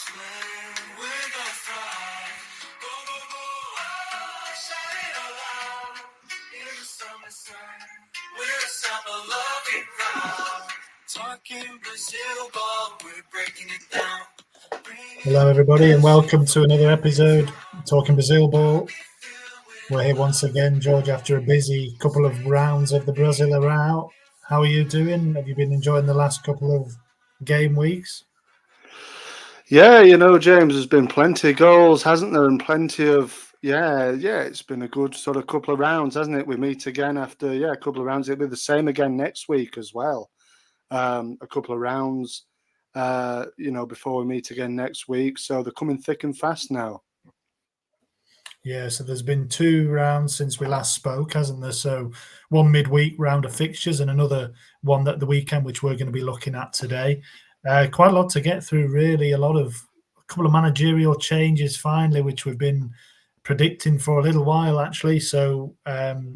Hello, everybody, and welcome to another episode of Talking Brazil Ball. We're here once again, George, after a busy couple of rounds of the Brasileirão. How are you doing? Have you been enjoying the last couple of game weeks? Yeah, James, there's been plenty of goals, hasn't there? And plenty of, it's been a good sort of couple of rounds, hasn't it? We meet again after, a couple of rounds. It'll be the same again next week as well. A couple of rounds, before we meet again next week. So they're coming thick and fast now. Yeah, so there's been 2 rounds since we last spoke, hasn't there? So one midweek round of fixtures and another one at the weekend, which we're going to be looking at today. Quite a lot to get through, really. A couple of managerial changes finally, which we've been predicting for a little while, actually. So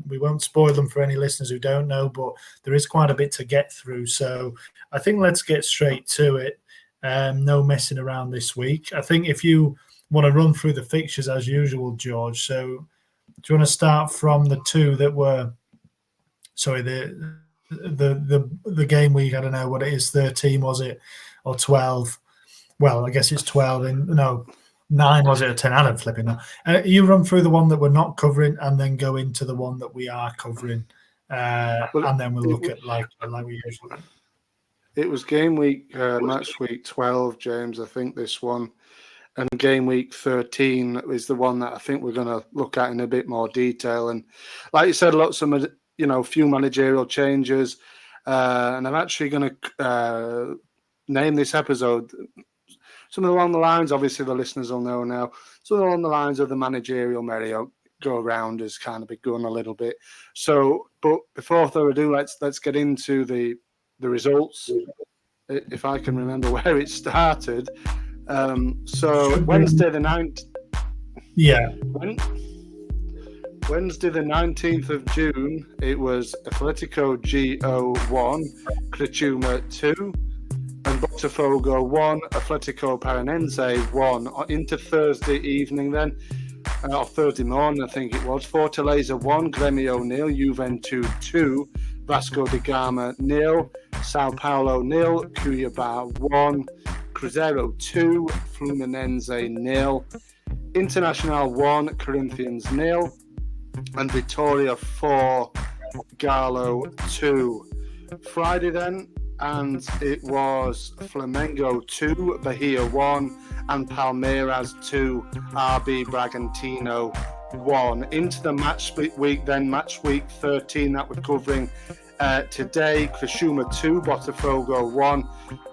we won't spoil them for any listeners who don't know, but there is quite a bit to get through. So I think let's get straight to it. No messing around this week. I think if you want to run through the fixtures as usual, George. So do you want to start from the 2 that were, the game week? I don't know what it is, 13 was it, or 12? Well, I guess it's 12. 9 was it, or 10? I don't flipping know. You run through the one that we're not covering, and then go into the one that we are covering, and then we'll look at like we usually. It was game week, match week 12, James. I think this one. And game week 13 is the one that I think we're going to look at in a bit more detail. And like you said, lots of, few managerial changes. And I'm actually going to name this episode something along the lines, obviously the listeners will know now, something along the lines of the managerial merry-go-round has kind of begun a little bit. So, but before further ado, let's get into the results, if I can remember where it started. So Wednesday the 9th. Yeah. Wednesday the 19th of June, it was Atletico Go 1, Criciúma 2, and Botafogo 1, Atletico Paranaense 1. Into Thursday evening then, or Thursday morning I think it was, Fortaleza 1, Grêmio 0, Juventus 2, Vasco da Gama 0, Sao Paulo 0, Cuiabá 1, Cruzeiro 2, Fluminense 0, Internacional 1, Corinthians 0, and Vitória 4, Galo 2. Friday then, and it was Flamengo 2, Bahia 1, and Palmeiras 2, RB Bragantino 1. Into the match week then, match week 13 that we're covering today. Criciúma 2, Botafogo 1,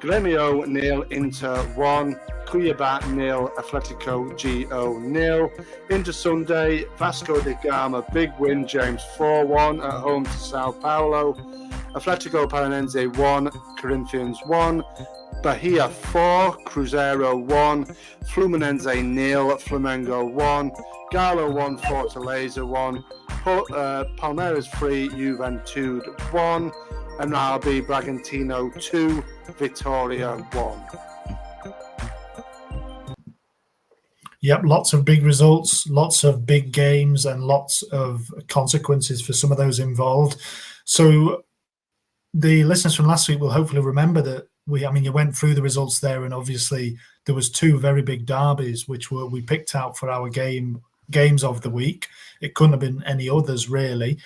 Grêmio 0, Inter 1, Cuiabá 0, Atletico Go 0. Into Sunday, Vasco da Gama, big win, James, 4-1 at home to Sao Paulo. Atletico Paranaense 1, Corinthians 1, Bahia 4, Cruzeiro 1, Fluminense 0, Flamengo 1, Galo 1, Fortaleza 1, Palmeiras 3, Juventus 1, and RB Bragantino 2, Vitória 1. Yep, lots of big results, lots of big games, and lots of consequences for some of those involved. So the listeners from last week will hopefully remember that you went through the results there, and obviously there was 2 very big derbies which we picked out for our games of the week. It couldn't have been any others, really.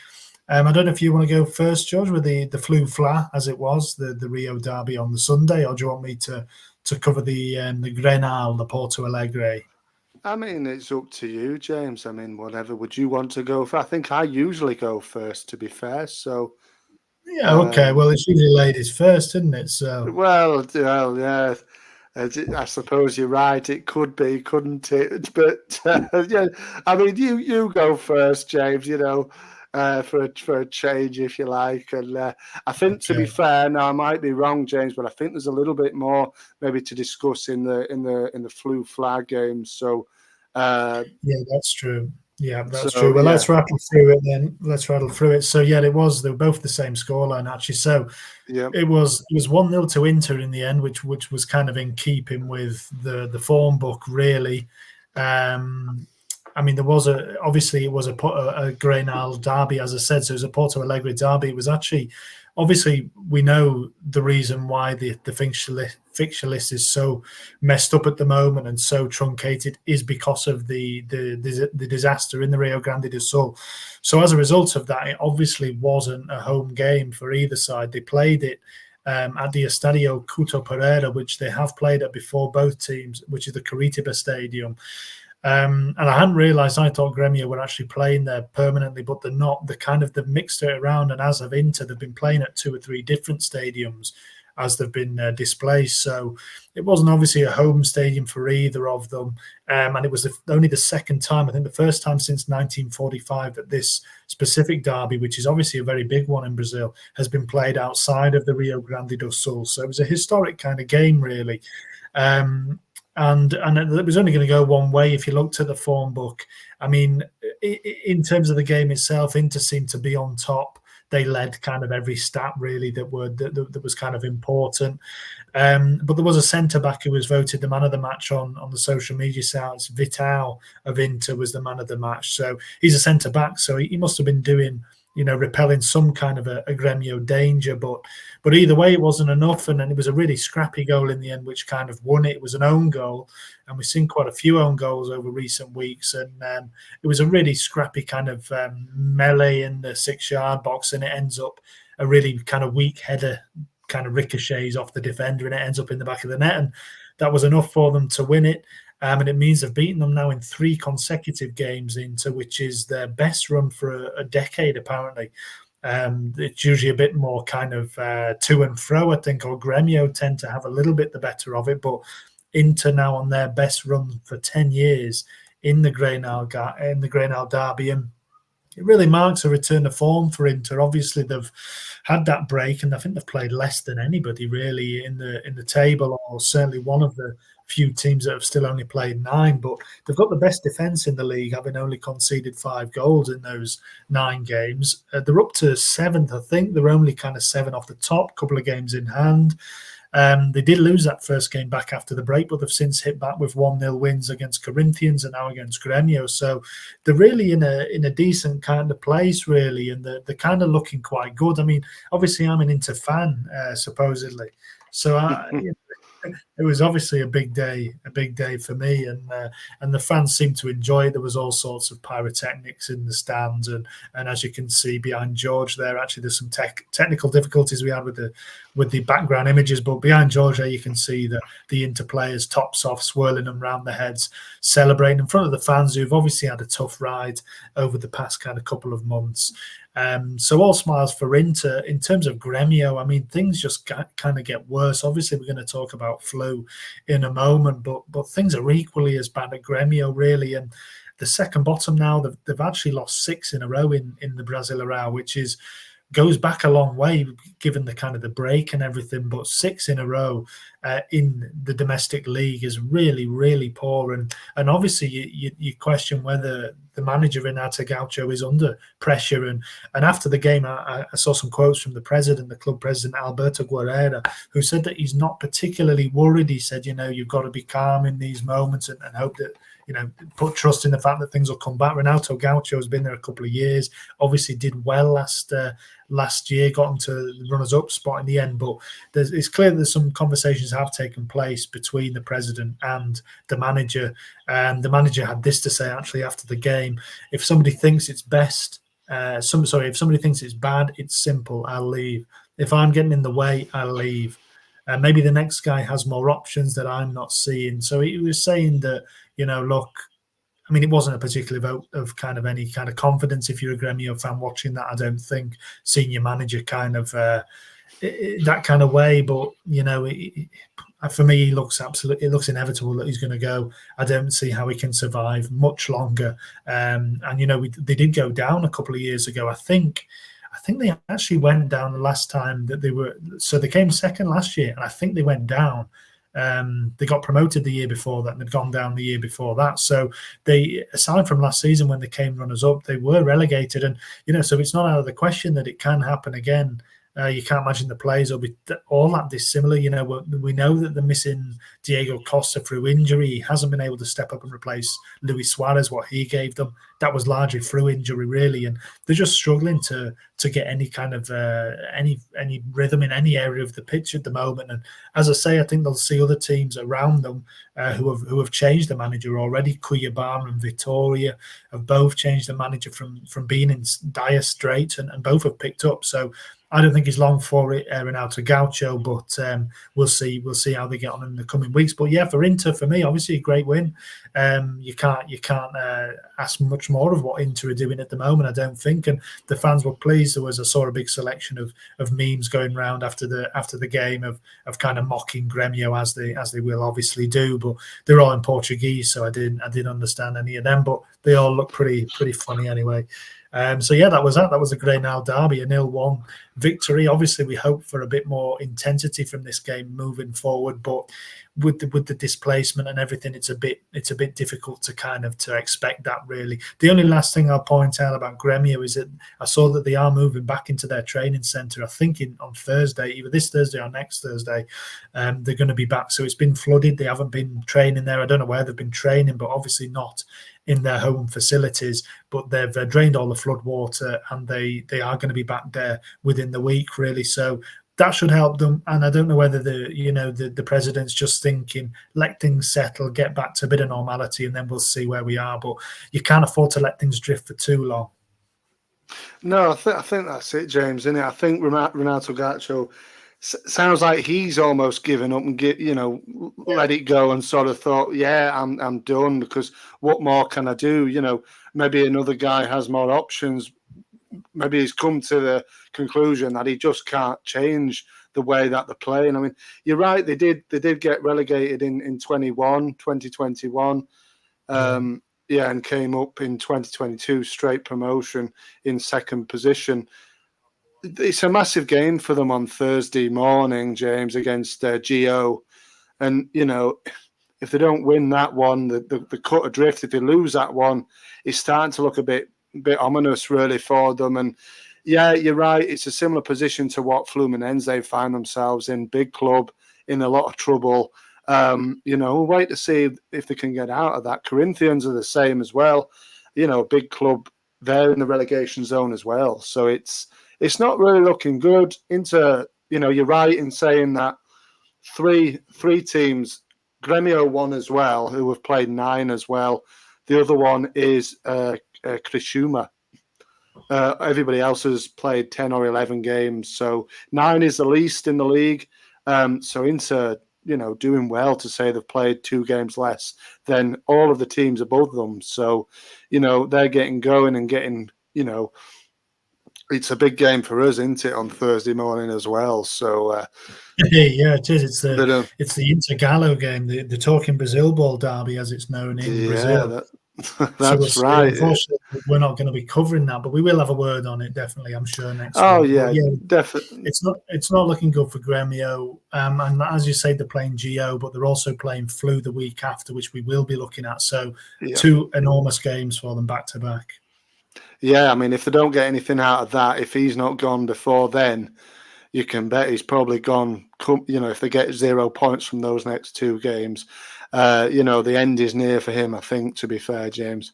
I don't know if you want to go first, George, with the Flu-Fla, as it was, the Rio derby on the Sunday, or do you want me to cover the Grenal, the Porto Alegre? I mean, it's up to you, James. I mean, whatever would you want to go for? I think I usually go first, to be fair. So yeah, okay. Well, it's usually ladies first, isn't it? So well, yeah. I suppose you're right. It could be, couldn't it? But yeah, I mean, you go first, James. For a change, if you like. And I think, to be fair, now I might be wrong, James, but I think there's a little bit more maybe to discuss in the flu flag games. So yeah, that's true. Yeah, that's So, true. Well, yeah. let's rattle through it then. Let's rattle through it. So yeah, they were both the same scoreline actually. So Yeah. it was 1-0 to Inter in the end, which was kind of in keeping with the form book, really. I mean, there was obviously it was a Grenal derby, as I said, so it was a Porto Alegre derby. It was actually, obviously, we know the reason why the fixture list is so messed up at the moment and so truncated is because of the disaster in the Rio Grande do Sul. So as a result of that, it obviously wasn't a home game for either side. They played it at the Estadio Couto Pereira, which they have played at before, both teams, which is the Curitiba Stadium. And I hadn't realised, I thought Grêmio were actually playing there permanently, but they're not. They've mixed it around, and as of Inter, they've been playing at 2 or 3 different stadiums as they've been displaced. So it wasn't obviously a home stadium for either of them. And it was only the second time, I think the first time since 1945, that this specific derby, which is obviously a very big one in Brazil, has been played outside of the Rio Grande do Sul. So it was a historic kind of game, really. And it was only going to go one way if you looked at the form book. I mean, in terms of the game itself, Inter seemed to be on top. They led kind of every stat really that was kind of important. But there was a centre back who was voted the man of the match on the social media sites. Vital of Inter was the man of the match. So he's a centre back, so he must have been doing, repelling some kind of a Grêmio danger. But either way, it wasn't enough. And then it was a really scrappy goal in the end, which kind of won it. It was an own goal. And we've seen quite a few own goals over recent weeks. And it was a really scrappy kind of melee in the 6-yard box. And it ends up a really kind of weak header, kind of ricochets off the defender, and it ends up in the back of the net. And that was enough for them to win it. And it means they've beaten them now in 3 consecutive games into, which is their best run for a decade, apparently. It's usually a bit more kind of to and fro, I think, or Grêmio tend to have a little bit the better of it. But Inter now on their best run for 10 years in the Grenal derby. And it really marks a return to form for Inter. Obviously, they've had that break, and I think they've played less than anybody really in the table, or certainly one of the few teams that have still only played 9. But they've got the best defence in the league, having only conceded 5 goals in those 9 games. They're up to 7th, I think. They're only kind of 7 off the top, couple of games in hand. They did lose that first game back after the break, but they've since hit back with 1-0 wins against Corinthians and now against Grêmio. So they're really in a decent kind of place, really, and they're kind of looking quite good. I mean, obviously, I'm an Inter fan, supposedly, so it was obviously a big day for me, and the fans seemed to enjoy it. There was all sorts of pyrotechnics in the stands, and as you can see behind George there, actually there's some technical difficulties we had with the background images, but behind George there you can see the Inter players tops off, swirling them around their heads, celebrating in front of the fans who've obviously had a tough ride over the past kind of couple of months. So all smiles for Inter. In terms of Grêmio, I mean, things just kind of get worse. Obviously, we're going to talk about flu in a moment, but things are equally as bad at Grêmio, really. And the second bottom now, they've actually lost 6 in a row in the Brasileirão, which goes back a long way given the kind of the break and everything, but 6 in a row in the domestic league is really, really poor. And obviously you question whether the manager Renato Gaucho is under pressure. And after the game, I saw some quotes from the club president, Alberto Guerreira, who said that he's not particularly worried. He said, you've got to be calm in these moments and hope that, put trust in the fact that things will come back. Renato Gaucho has been there a couple of years, obviously did well last year, got into the runners-up spot in the end, but it's clear that some conversations have taken place between the president and the manager, and the manager had this to say actually after the game: if somebody thinks it's if somebody thinks it's bad, it's simple, I'll leave. If I'm getting in the way, I'll leave. Maybe the next guy has more options that I'm not seeing. So he was saying that, look, I mean, it wasn't a particular vote of kind of any kind of confidence if you're a Grêmio fan watching that. I don't think seeing your manager kind of that kind of way. But, for me, it looks inevitable that he's going to go. I don't see how he can survive much longer. And they did go down a couple of years ago. I think they actually went down the last time that they came second last year, and I think they went down They got promoted the year before that and had gone down the year before that. So they, aside from last season when they came runners up, they were relegated. And, so it's not out of the question that it can happen again. You can't imagine the players will be all that dissimilar. We know that they're missing Diego Costa through injury. He hasn't been able to step up and replace Luis Suarez, what he gave them. That was largely through injury, really. And they're just struggling to get any kind of any rhythm in any area of the pitch at the moment. And as I say, I think they'll see other teams around them who have changed the manager already. Cuiabá and Vitória have both changed the manager from being in dire straits, and both have picked up. So I don't think it's long for it, Renato Gaucho, but we'll see how they get on in the coming weeks. But yeah, for Inter, for me, obviously a great win. You can't ask much more of what Inter are doing at the moment, I don't think. And the fans were pleased. I saw a big selection of memes going around after the game of kind of mocking Grêmio as they will obviously do. But they're all in Portuguese, so I didn't understand any of them. But they all look pretty funny anyway. So yeah, that was a Grenal derby, a 0-1 victory. Obviously, we hope for a bit more intensity from this game moving forward, but with the displacement and everything, it's a bit difficult to expect that, really. The only last thing I'll point out about Grêmio is that I saw that they are moving back into their training centre. I think on Thursday, either this Thursday or next Thursday, they're going to be back. So it's been flooded. They haven't been training there. I don't know where they've been training, but obviously not in their home facilities, but they've drained all the flood water, and they are going to be back there within the week, really. So that should help them. And I don't know whether the president's just thinking, let things settle, get back to a bit of normality, and then we'll see where we are. But you can't afford to let things drift for too long. No, I think that's it, James, isn't it? I think Renato Gaucho sounds like he's almost given up and let it go and sort of thought, yeah, I'm done, because what more can I do? Maybe another guy has more options. Maybe he's come to the conclusion that he just can't change the way that they're playing. I mean, you're right. They did get relegated in 2021. And came up in 2022, straight promotion in second position. It's a massive game for them on Thursday morning, James, against Gio. And, if they don't win that one, the cut adrift, if they lose that one, it's starting to look a bit ominous, really, for them. And, yeah, you're right. It's a similar position to what Fluminense find themselves in. Big club, in a lot of trouble. We'll wait to see if they can get out of that. Corinthians are the same as well. Big club, they're in the relegation zone as well. So it's not really looking good. You're right in saying that three teams, Grêmio won as well, who have played 9 as well. The other one is Criciúma. Everybody else has played 10 or 11 games. So 9 is the least in the league. So Inter, doing well to say they've played 2 games less than all of the teams above them. So, they're getting going and getting, it's a big game for us, isn't it, on Thursday morning as well? So, yeah, it is. It's the Inter Galo game, the Talking Brazil Ball derby, as it's known in Brazil. That's right. Unfortunately, we're not going to be covering that, but we will have a word on it, definitely, I'm sure, next week. Oh, yeah, definitely. It's not looking good for Grêmio. And as you say, they're playing Gio, but they're also playing Flu the week after, which we will be looking at. So 2 enormous games for them back to back. Yeah, I mean, if they don't get anything out of that, if he's not gone before then, you can bet he's probably gone, if they get 0 points from those next 2 games, the end is near for him, I think, to be fair, James.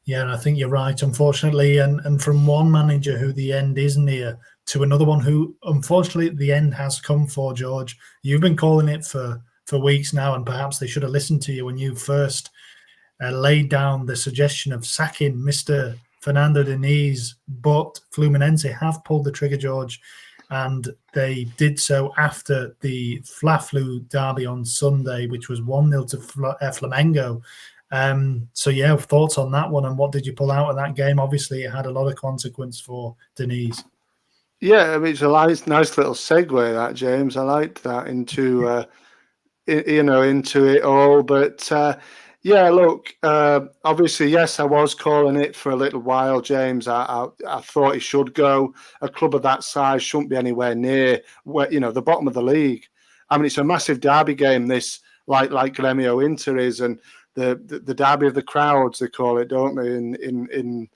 Yeah, and I think you're right, unfortunately. And from one manager who the end is near to another one who, unfortunately, the end has come for, George. You've been calling it for weeks now, and perhaps they should have listened to you when you first laid down the suggestion of sacking Mr. Fernando Diniz, but Fluminense have pulled the trigger, George, and they did so after the Fla-Flu derby on Sunday, which was 1-0 to Flamengo. So, yeah, thoughts on that one, and what did you pull out of that game? Obviously, it had a lot of consequence for Diniz. Yeah, I mean, it's a nice little segue, that, James. I liked that into it all, but... yeah, look, obviously, yes, I was calling it for a little while, James. I thought he should go. A club of that size shouldn't be anywhere near the bottom of the league. I mean, it's a massive derby game. This like Grêmio Inter is, and the derby of the crowds, they call it, don't they? In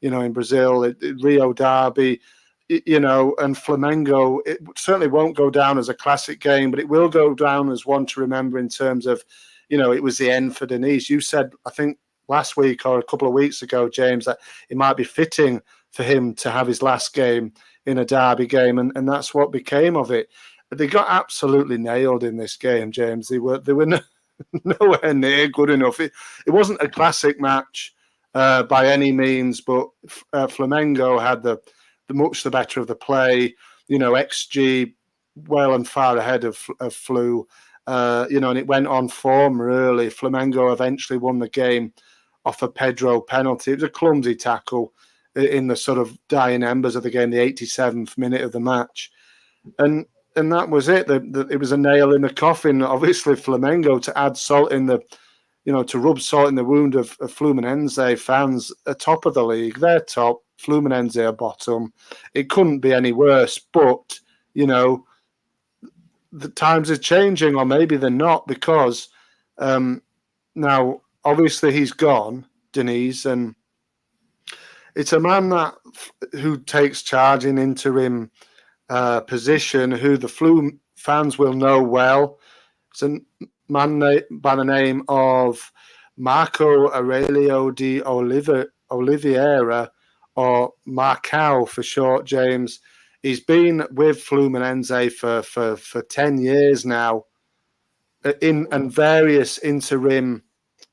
in Brazil, Rio Derby. And Flamengo, it certainly won't go down as a classic game, but it will go down as one to remember in terms of, it was the end for Diniz. You said, I think last week or a couple of weeks ago, James, that it might be fitting for him to have his last game in a derby game, and that's what became of it. They got absolutely nailed in this game, James. They were nowhere near good enough. It wasn't a classic match by any means, but Flamengo had the much the better of the play, XG well and far ahead of Flu, and it went on form really. Flamengo eventually won the game off a Pedro penalty. It was a clumsy tackle in the sort of dying embers of the game, the 87th minute of the match. And that was it. It was a nail in the coffin, obviously, Flamengo, to add salt in the, to rub salt in the wound of Fluminense fans at top of the league. They're top, Fluminense are bottom. It couldn't be any worse, but, the times are changing, or maybe they're not, because now, obviously, he's gone, Diniz, and it's a man who takes charge in interim position, who the Flu fans will know well. It's a man by the name of Marco Aurelio de Oliveira, or Marcao for short, James. He's been with Fluminense for 10 years now, in various interim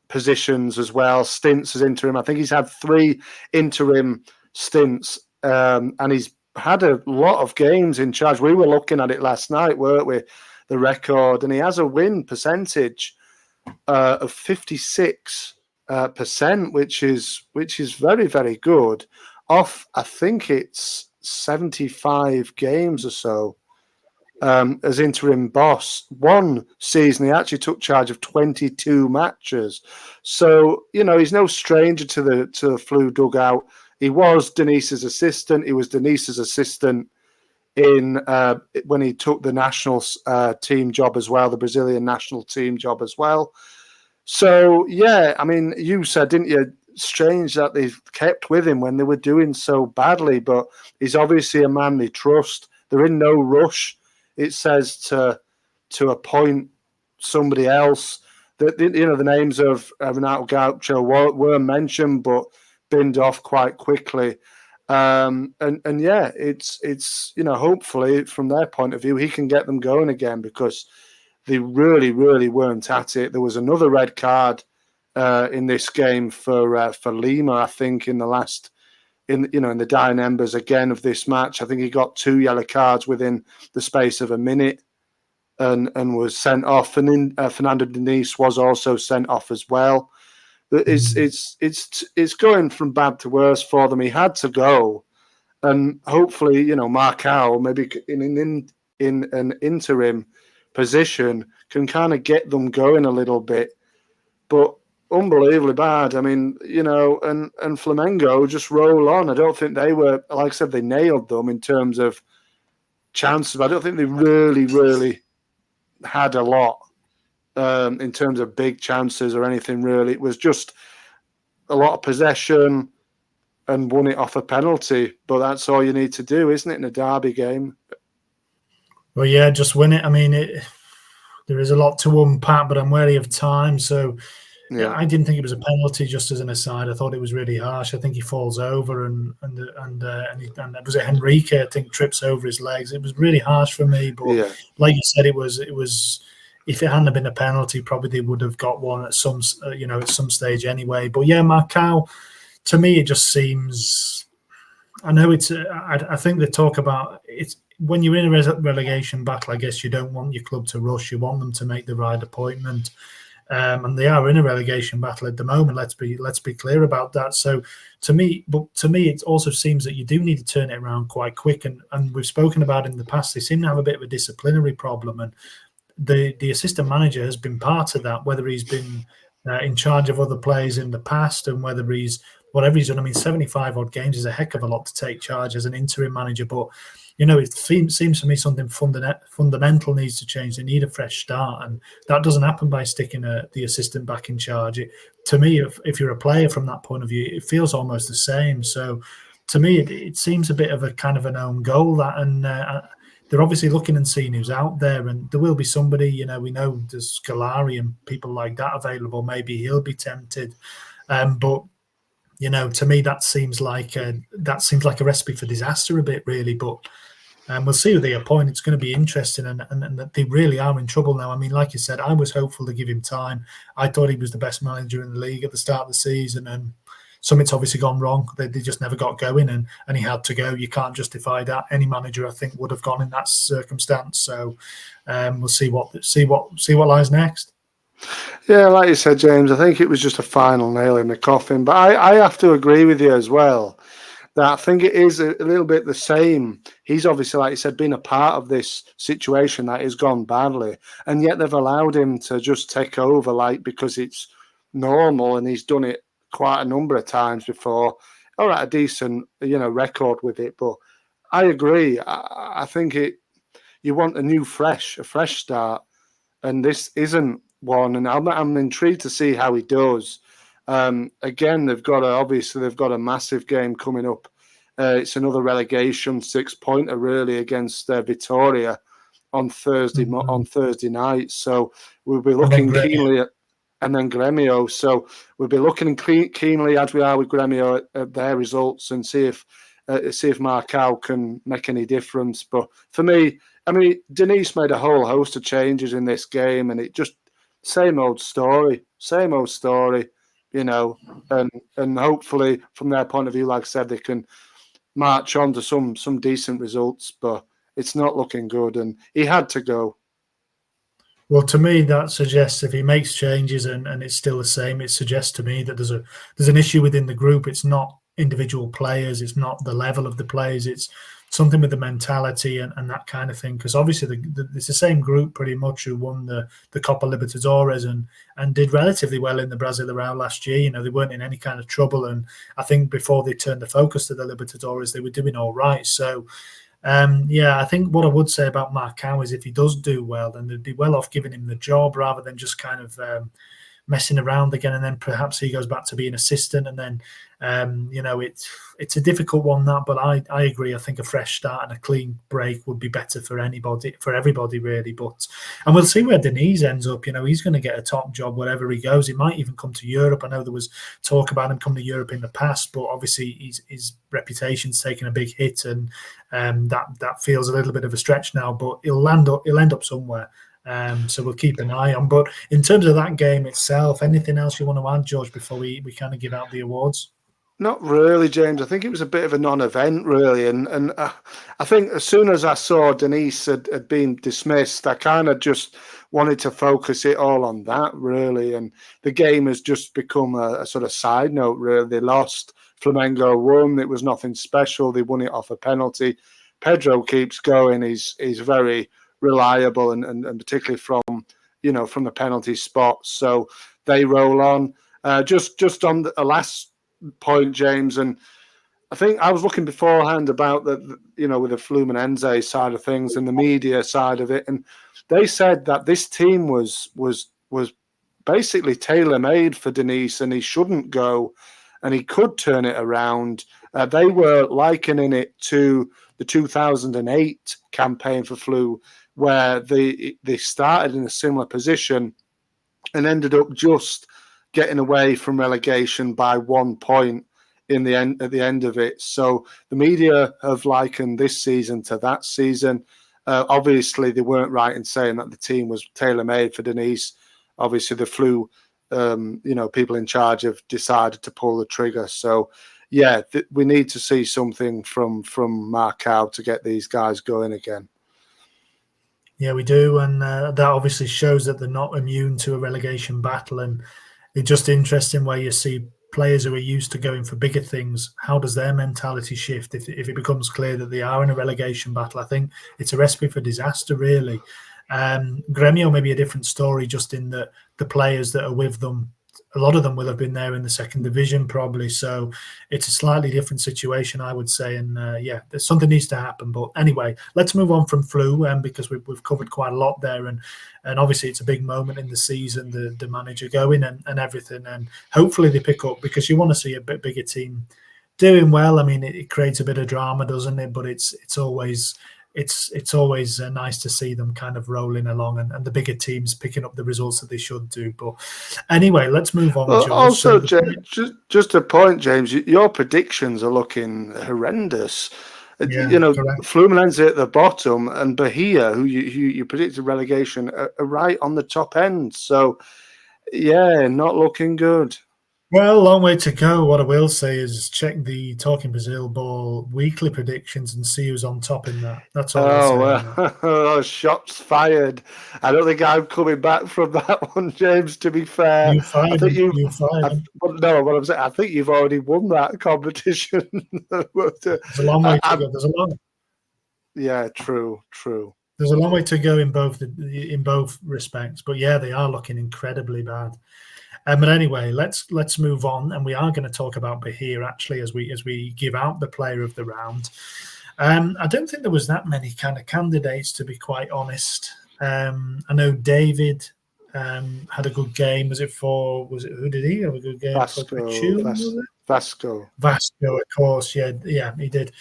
positions as well, stints as interim. I think he's had 3 interim stints, and he's had a lot of games in charge. We were looking at it last night, weren't we? The record, and he has a win percentage of 56%, which is very, very good. Off, I think it's 75 games or so as interim boss. One season he actually took charge of 22 matches, so he's no stranger to the Flu dugout. He was Deniz's assistant. He was Deniz's assistant in when he took the national team job as well, the Brazilian national team job as well. So, yeah, I mean, you said, didn't you, strange that they've kept with him when they were doing so badly, but he's obviously a man they trust. They're in no rush, it says, to appoint somebody else. The names of Renato Gaucho were mentioned, but binned off quite quickly. And yeah, it's hopefully from their point of view, he can get them going again, because they really, really weren't at it. There was another red card in this game for Lima, I think, in the last, in the dying embers again of this match. I think he got 2 yellow cards within the space of a minute, and was sent off. And then Fernando Diniz was also sent off as well. It's going from bad to worse for them. He had to go, and hopefully, Marcao, maybe in an interim position, can kind of get them going a little bit. But unbelievably bad. I mean, and Flamengo just roll on. I don't think they were, like I said, they nailed them in terms of chances. I don't think they really, really had a lot in terms of big chances or anything, really. It was just a lot of possession and won it off a penalty. But that's all you need to do, isn't it, in a derby game? Well, yeah, just win it. I mean, there is a lot to unpack, but I'm wary of time. So, yeah, I didn't think it was a penalty. Just as an aside, I thought it was really harsh. I think he falls over, and was it Henrique? I think trips over his legs. It was really harsh for me. But like you said, it was. If it hadn't been a penalty, probably they would have got one at some stage anyway. But yeah, Marcao, to me, it just seems. I know it's. I think they talk about it's. When you're in a relegation battle, I guess you don't want your club to rush. You want them to make the right appointment, and they are in a relegation battle at the moment. Let's be clear about that. So, to me, it also seems that you do need to turn it around quite quick. And we've spoken about in the past. They seem to have a bit of a disciplinary problem, and the assistant manager has been part of that. Whether he's been in charge of other players in the past, and whether he's whatever he's done. I mean, 75 odd games is a heck of a lot to take charge as an interim manager, but you know, it seems to me something fundamental needs to change. They need a fresh start, and that doesn't happen by sticking the assistant back in charge. To me, if you're a player from that point of view, it feels almost the same. So, to me, it seems a bit of a kind of an own goal that, and they're obviously looking and seeing who's out there, and there will be somebody. You know, we know there's Scolari and people like that available. Maybe he'll be tempted, but you know, to me, that seems like a recipe for disaster a bit, really. But we'll see who they appoint. It's going to be interesting, and they really are in trouble now. I mean, like you said, I was hopeful to give him time. I thought he was the best manager in the league at the start of the season, and something's obviously gone wrong. They just never got going, and he had to go. You can't justify that. Any manager, I think, would have gone in that circumstance. So we'll see what lies next. Yeah, like you said, James, I think it was just a final nail in the coffin. But I have to agree with you as well that I think it is a little bit the same. He's obviously, like you said, been a part of this situation that has gone badly, and yet they've allowed him to just take over, like, because it's normal, and he's done it quite a number of times before. All right, a decent, record with it. But I agree. I think you want a fresh start, and this isn't one, and I'm intrigued to see how he does. Again, they've got a massive game coming up. It's another relegation 6-pointer really against Vitoria on Thursday night. So we'll be looking keenly at, and then Grêmio. So we'll be looking keenly, as we are with Grêmio, at their results and see if Marcao can make any difference. But for me, I mean, Diniz made a whole host of changes in this game, and it just same old story, and hopefully from their point of view, like I said, they can march on to some decent results, but it's not looking good, and he had to go. Well, to me, that suggests if he makes changes and it's still the same, it suggests to me that there's an issue within the group. It's not individual players, it's not the level of the players, it's something with the mentality and that kind of thing. Because obviously it's the same group pretty much who won the Copa Libertadores and did relatively well in the Brazilian Serie A last year. You know, they weren't in any kind of trouble, and I think before they turned the focus to the Libertadores, they were doing all right. So I think what I would say about Marcao is if he does do well, then they'd be well off giving him the job rather than just kind of messing around again, and then perhaps he goes back to being assistant, and then it's a difficult one, that, but I agree. I think a fresh start and a clean break would be better for everybody really. And we'll see where Diniz ends up. You know, he's going to get a top job wherever he goes. He might even come to Europe. I know there was talk about him coming to Europe in the past, but obviously his reputation's taken a big hit, and that feels a little bit of a stretch now. But he'll end up somewhere. So we'll keep an eye on. But in terms of that game itself, anything else you want to add, George, before we kind of give out the awards? Not really, James. I think it was a bit of a non-event, really. And I think as soon as I saw Diniz had been dismissed, I kind of just wanted to focus it all on that, really. And the game has just become a sort of side note, really. They lost, Flamengo won. It was nothing special. They won it off a penalty. Pedro keeps going. He's very reliable, and particularly from the penalty spot. So they roll on. Just on the last point, James, and I think I was looking beforehand about with the Fluminense side of things and the media side of it, and they said that this team was basically tailor-made for Diniz, and he shouldn't go, and he could turn it around. They were likening it to the 2008 campaign for Flu, where they started in a similar position and ended up just getting away from relegation by 1 point at the end of it. So the media have likened this season to that season. Obviously, they weren't right in saying that the team was tailor-made for Diniz. Obviously, the Flu, people in charge have decided to pull the trigger. So, we need to see something from Marcao to get these guys going again. Yeah, we do, and that obviously shows that they're not immune to a relegation battle. And it's just interesting where you see players who are used to going for bigger things. How does their mentality shift if it becomes clear that they are in a relegation battle? I think it's a recipe for disaster, really. Grêmio may be a different story, just in that the players that are with them a lot of them will have been there in the second division probably. So it's a slightly different situation, I would say. And there's something needs to happen. But anyway, let's move on from Flu because we've covered quite a lot there. And obviously it's a big moment in the season, the manager going and everything. And hopefully they pick up, because you want to see a bit bigger team doing well. I mean, it creates a bit of drama, doesn't it? But it's always nice to see them kind of rolling along and the bigger teams picking up the results that they should do. But anyway, let's move on. Well, George. also, just a point, James, your predictions are looking horrendous. Yeah, correct. Fluminense at the bottom and Bahia, who you predicted relegation, are right on the top end. So, yeah, not looking good. Well, a long way to go. What I will say is check the Talking Brazil Ball weekly predictions and see who's on top in that. That's all I'll say. Shots fired. I don't think I'm coming back from that one, James, to be fair. You fired him. No, what I'm saying, I think you've already won that competition. There's a long way to go. Yeah, true. There's a long way to go in both respects. But yeah, they are looking incredibly bad. But anyway, let's move on, and we are going to talk about Bahia actually as we give out the player of the round. I don't think there was that many kind of candidates, to be quite honest. I know David had a good game. Who did he have a good game? Vasco, of course. Yeah, he did.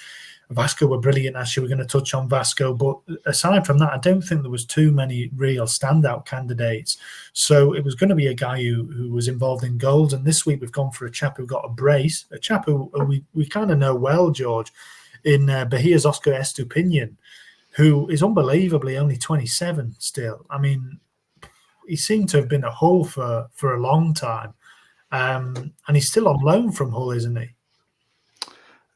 Vasco were brilliant, actually. We're going to touch on Vasco. But aside from that, I don't think there was too many real standout candidates. So it was going to be a guy who was involved in goals. And this week we've gone for a chap who got a brace, a chap who we kind of know well, George, in Bahia's Oscar Estupinian, who is unbelievably only 27 still. I mean, he seemed to have been at Hull for a long time. And he's still on loan from Hull, isn't he?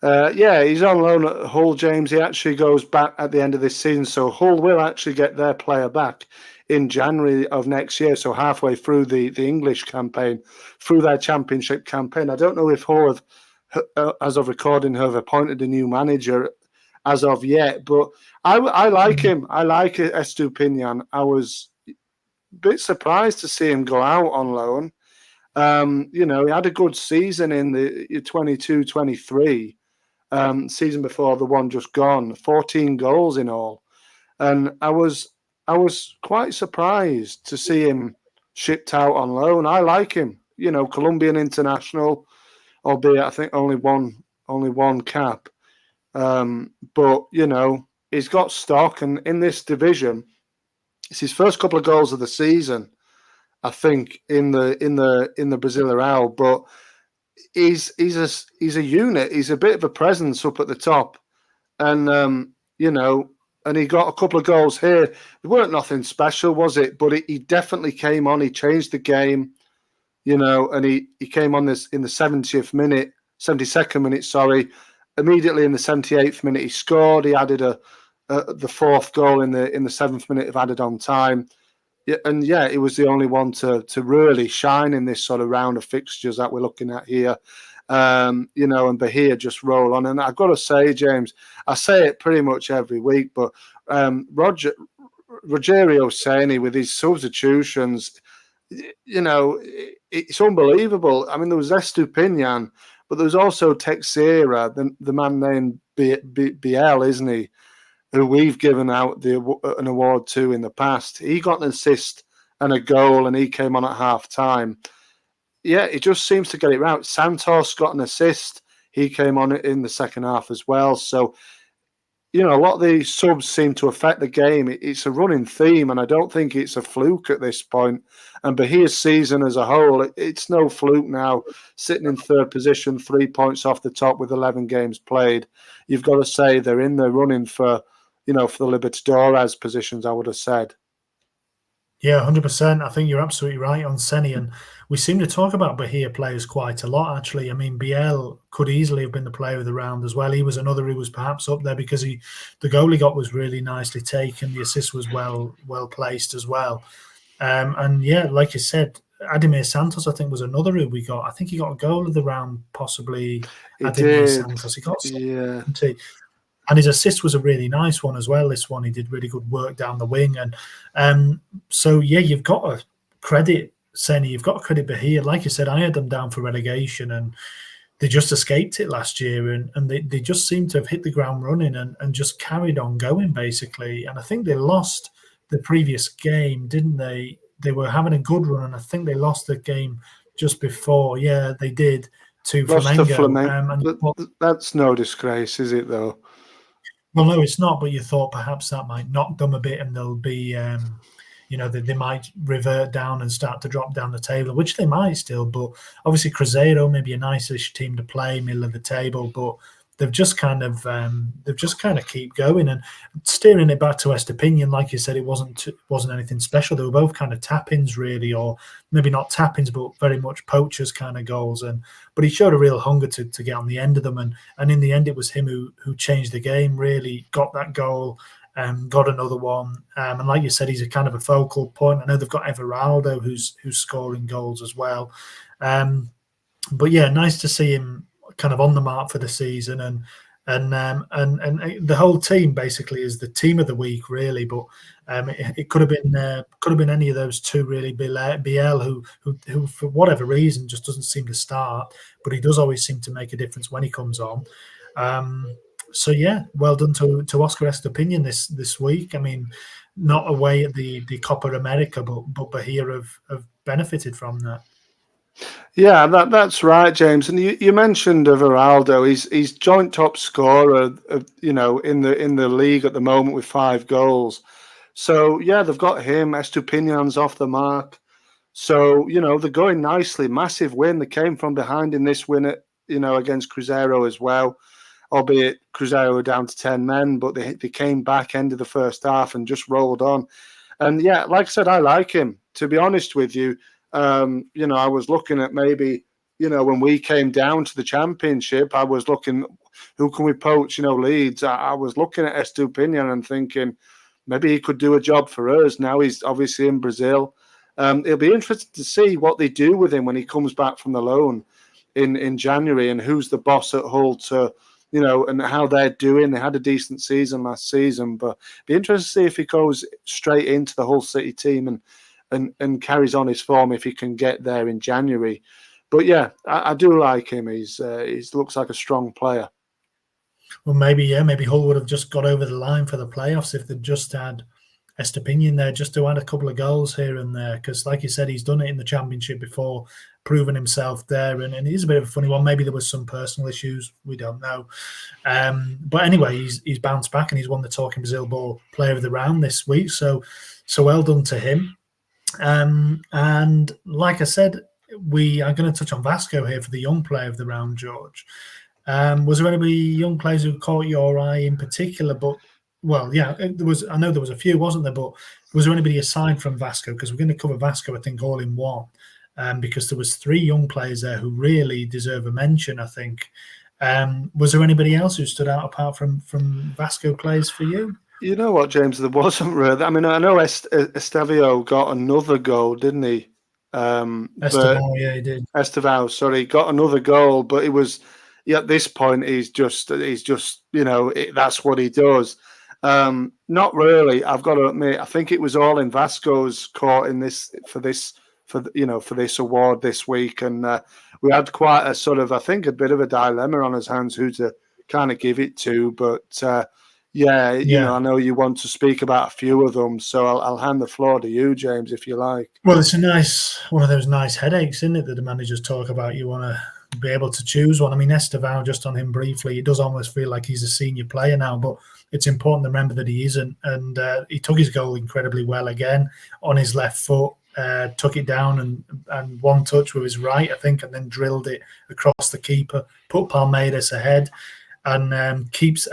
He's on loan at Hull, James. He actually goes back at the end of this season. So Hull will actually get their player back in January of next year. So halfway through the English campaign, through their championship campaign. I don't know if Hull have, as of recording, have appointed a new manager as of yet. But I like him. I like Estupinian. I was a bit surprised to see him go out on loan. He had a good season in the 22-23. Season before the one just gone, 14 goals in all, and I was quite surprised to see him shipped out on loan. I like him, Colombian international, albeit I think only one cap, but he's got stock, and in this division, it's his first couple of goals of the season, I think, in the Brazilian Serie A, but. He's a unit. He's a bit of a presence up at the top, and and he got a couple of goals here. It weren't nothing special, was it? But he definitely came on. He changed the game, and he came on this in the 72nd minute. Sorry, immediately in the 78th minute he scored. He added the fourth goal in the 7th minute of added on time. Yeah, and he was the only one to really shine in this sort of round of fixtures that we're looking at here. And Bahia just roll on. And I've got to say, James, I say it pretty much every week, but Rogerio Ceni with his substitutions, it's unbelievable. I mean, there was Estupinian, but there was also Teixeira, the man named Biel, isn't he? Who we've given out an award to in the past. He got an assist and a goal, and he came on at half time. Yeah, he just seems to get it right. Santos got an assist. He came on in the second half as well. So, a lot of these subs seem to affect the game. It's a running theme, and I don't think it's a fluke at this point. And Bahia's season as a whole, it's no fluke now. Sitting in third position, 3 points off the top with 11 games played. You've got to say they're in the running for the Libertadores positions, I would have said. Yeah, 100%. I think you're absolutely right on Ceni. And we seem to talk about Bahia players quite a lot, actually. I mean, Biel could easily have been the player of the round as well. He was another who was perhaps up there because the goal he got was really nicely taken. The assist was well placed as well. And yeah, like you said, Ademir Santos, I think, was another who we got. I think he got a goal of the round, possibly. Ademir Santos. He got something. And his assist was a really nice one as well. This one, he did really good work down the wing. And so, yeah, you've got to credit saying you've got to credit Bahia. Like you said, I had them down for relegation, and they just escaped it last year, and they just seem to have hit the ground running and just carried on going, basically. And I think they lost the previous game, didn't they? They were having a good run, and I think they lost the game just before. Yeah, they did, to Lost to Flamengo. That's no disgrace, is it, though? Well, no, it's not, but you thought perhaps that might knock them a bit and they'll be, they might revert down and start to drop down the table, which they might still. But obviously, Cruzeiro may be a nice-ish team to play, middle of the table, but they've just kind of keep going. And steering it back to Estepinian, like you said, it wasn't anything special. They were both kind of tap-ins, really, or maybe not tap-ins, but very much poachers kind of goals. But he showed a real hunger to get on the end of them, and in the end, it was him who changed the game. Really got that goal. Got another one, and like you said, he's a kind of a focal point. I know they've got Everaldo who's scoring goals as well. But yeah, nice to see him kind of on the mark for the season, and the whole team basically is the team of the week, really. But it could have been any of those two, really. Biel, who for whatever reason just doesn't seem to start, but he does always seem to make a difference when he comes on. So yeah, well done to Oscar Estepinian this week. I mean, not away at the Copa America, but Bahia have benefited from that. Yeah, that's right, James. And you mentioned Everaldo. He's joint top scorer, in the league at the moment with 5 goals. So yeah, they've got him. Estepinian's off the mark. So they're going nicely. Massive win. They came from behind in this win against Cruzeiro as well. Albeit Cruzeiro were down to 10 men, but they came back end of the first half and just rolled on. And yeah, like I said, I like him. To be honest with you, I was looking at maybe, when we came down to the championship, I was looking, who can we poach, Leeds. I was looking at Estepinian and thinking maybe he could do a job for us. Now he's obviously in Brazil. It'll be interesting to see what they do with him when he comes back from the loan in January, and who's the boss at Hull to, and how they're doing. They had a decent season last season, but it'd be interesting to see if he goes straight into the Hull City team and carries on his form if he can get there in January. But yeah, I do like him. He looks like a strong player. Well, maybe Hull would have just got over the line for the playoffs if they'd just had Estepinian there, just to add a couple of goals here and there. Because, like you said, he's done it in the Championship before, proven himself there, and he's a bit of a funny one. Maybe there was some personal issues, we don't know. But anyway, he's bounced back and he's won the Talking Brazil Ball Player of the Round this week. So well done to him. And like I said, we are going to touch on Vasco here for the Young Player of the Round, George. Was there anybody young players who caught your eye in particular? But well, yeah, there was. I know there was a few, wasn't there? But was there anybody aside from Vasco? Because we're going to cover Vasco, I think, all in one. Because there was 3 young players there who really deserve a mention, I think. Was there anybody else who stood out apart from Vasco players for you? You know what, James? There wasn't really. I mean, I know Estevao got another goal, didn't he? Estevao, yeah, he did. Estevao, sorry, got another goal, but it was at this point he's just that's what he does. Not really. I've got to admit, I think it was all in Vasco's court in this for this award this week, and we had quite a sort of, I think, a bit of a dilemma on his hands who to kind of give it to, but. I know you want to speak about a few of them, so I'll hand the floor to you, James, if you like. Well, it's one of those nice headaches, isn't it, that the managers talk about? You want to be able to choose one. I mean, Estevao, just on him briefly, it does almost feel like he's a senior player now, but it's important to remember that he isn't. And he took his goal incredibly well again on his left foot, took it down and one touch with his right, I think, and then drilled it across the keeper, put Palmeiras ahead. And he's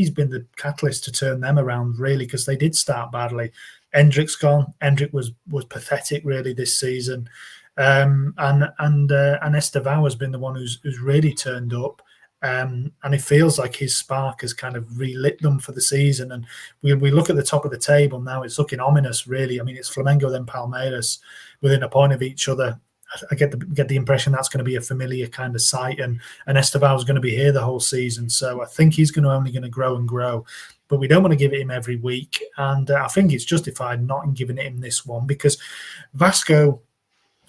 been the catalyst to turn them around, really, because they did start badly. Endrick's gone. Endrick was pathetic, really, this season. And Estevao has been the one who's really turned up. And it feels like his spark has kind of relit them for the season. And we look at the top of the table now, it's looking ominous, really. I mean, it's Flamengo, then Palmeiras, within a point of each other. I get the impression that's going to be a familiar kind of sight, and Estevao is going to be here the whole season. So I think he's only going to grow and grow. But we don't want to give it him every week, and I think it's justified not in giving it him this one, because Vasco,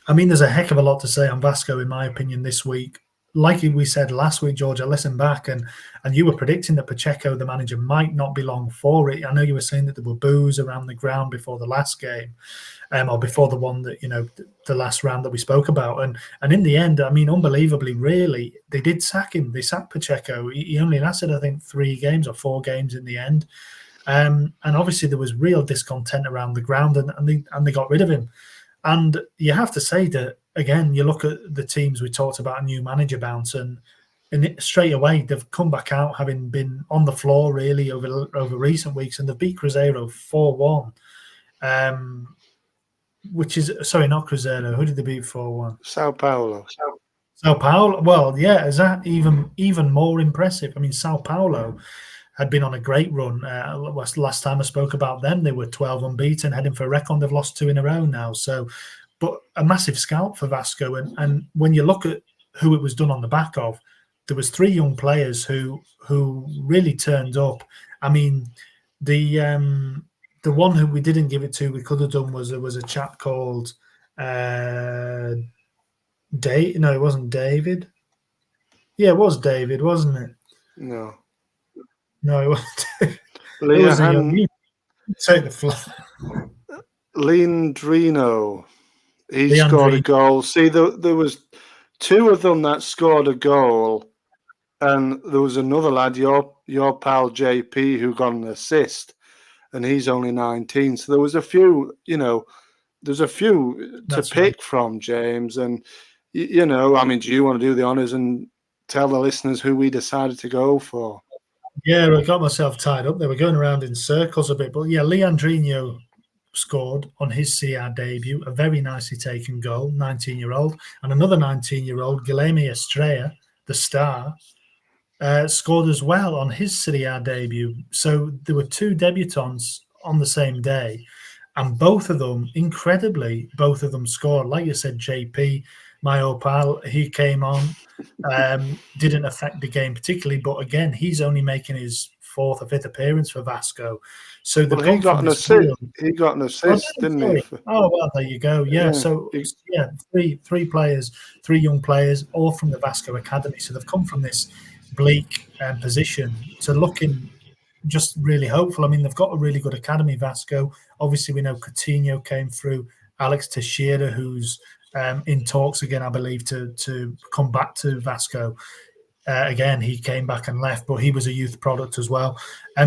I mean, there's a heck of a lot to say on Vasco, in my opinion, this week. Like we said last week, George, I listened back and you were predicting that Pacheco, the manager, might not be long for it. I know you were saying that there were boos around the ground before the last game, or before the one that, the last round that we spoke about. And in the end, I mean, unbelievably, really, they did sack him. They sacked Pacheco. He only lasted, I think, 3 games or 4 games in the end. And obviously there was real discontent around the ground, and they got rid of him. And you have to say that, again, you look at the teams we talked about, a new manager bounce, and straight away they've come back out having been on the floor really over recent weeks, and they've beat Cruzeiro 4-1. Which is, sorry, not Cruzeiro. Who did they beat 4-1? Sao Paulo. Sao Paulo. Well, yeah, is that even more impressive? I mean, Sao Paulo had been on a great run. Last time I spoke about them, they were 12 unbeaten, heading for a record. They've lost 2 in a row now. So, but a massive scalp for Vasco. And when you look at who it was done on the back of, there was 3 young players who really turned up. I mean, the one who we didn't give it to, we could have done, there was a chap called No, it wasn't David. Yeah, it was David, wasn't it? No, it wasn't. Leandrino. Take the flag. Leandrino. He scored a goal. See, there was 2 of them that scored a goal, and there was another lad, your pal JP, who got an assist, and he's only 19. So there was a few, there's a few to pick from, James. And, I mean, do you want to do the honours and tell the listeners who we decided to go for? Yeah, I got myself tied up. They were going around in circles a bit. But, yeah, Leandrino scored on his CR debut, a very nicely taken goal, 19-year-old. And another 19-year-old, Guilherme Estrella, the star, scored as well on his Serie A debut. So there were 2 debutants on the same day. And both of them, incredibly, scored. Like you said, JP, my old pal, he came on, didn't affect the game particularly, but again, he's only making his 4th or 5th appearance for Vasco. So he got an assist. He got an assist, didn't he? Oh, well, there you go. Yeah. So, yeah, three players, 3 young players, all from the Vasco Academy. So they've come from this bleak position to looking just really hopeful. I mean, they've got a really good academy, Vasco. Obviously, we know Coutinho came through, Alex Teixeira, who's in talks again, I believe, to come back to Vasco. Again, he came back and left, but he was a youth product as well.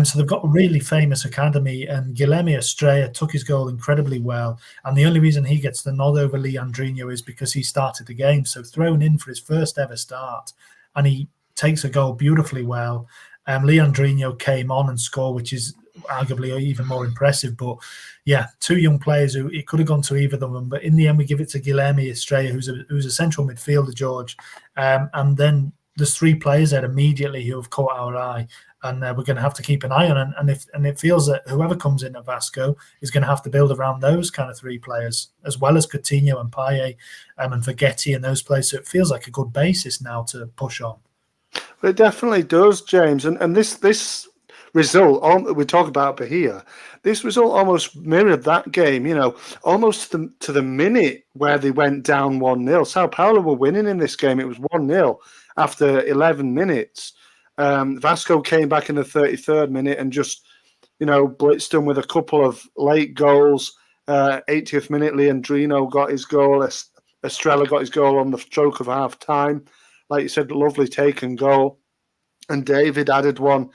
So they've got a really famous academy, and Guilherme Estrella took his goal incredibly well. And the only reason he gets the nod over Leandrino is because he started the game. So thrown in for his first ever start, and he takes a goal beautifully well. Leandrino came on and scored, which is arguably even more impressive. But yeah, 2 young players who it could have gone to either of them. But in the end, we give it to Guilherme Estrella, who's a central midfielder, George. And then there's 3 players there immediately who have caught our eye, and we're going to have to keep an eye on. And it feels that whoever comes in at Vasco is going to have to build around those kind of 3 players, as well as Coutinho and Payet and Vergetti and those players. So it feels like a good basis now to push on. It definitely does, James. And this result, we talk about Bahia, this result almost mirrored that game, almost to the minute where they went down 1-0. Sao Paulo were winning in this game. It was 1-0 after 11 minutes. Vasco came back in the 33rd minute and just, blitzed them with a couple of late goals. 80th minute, Leandrino got his goal. Estrella got his goal on the stroke of half time. Like you said, lovely taken goal. And David added one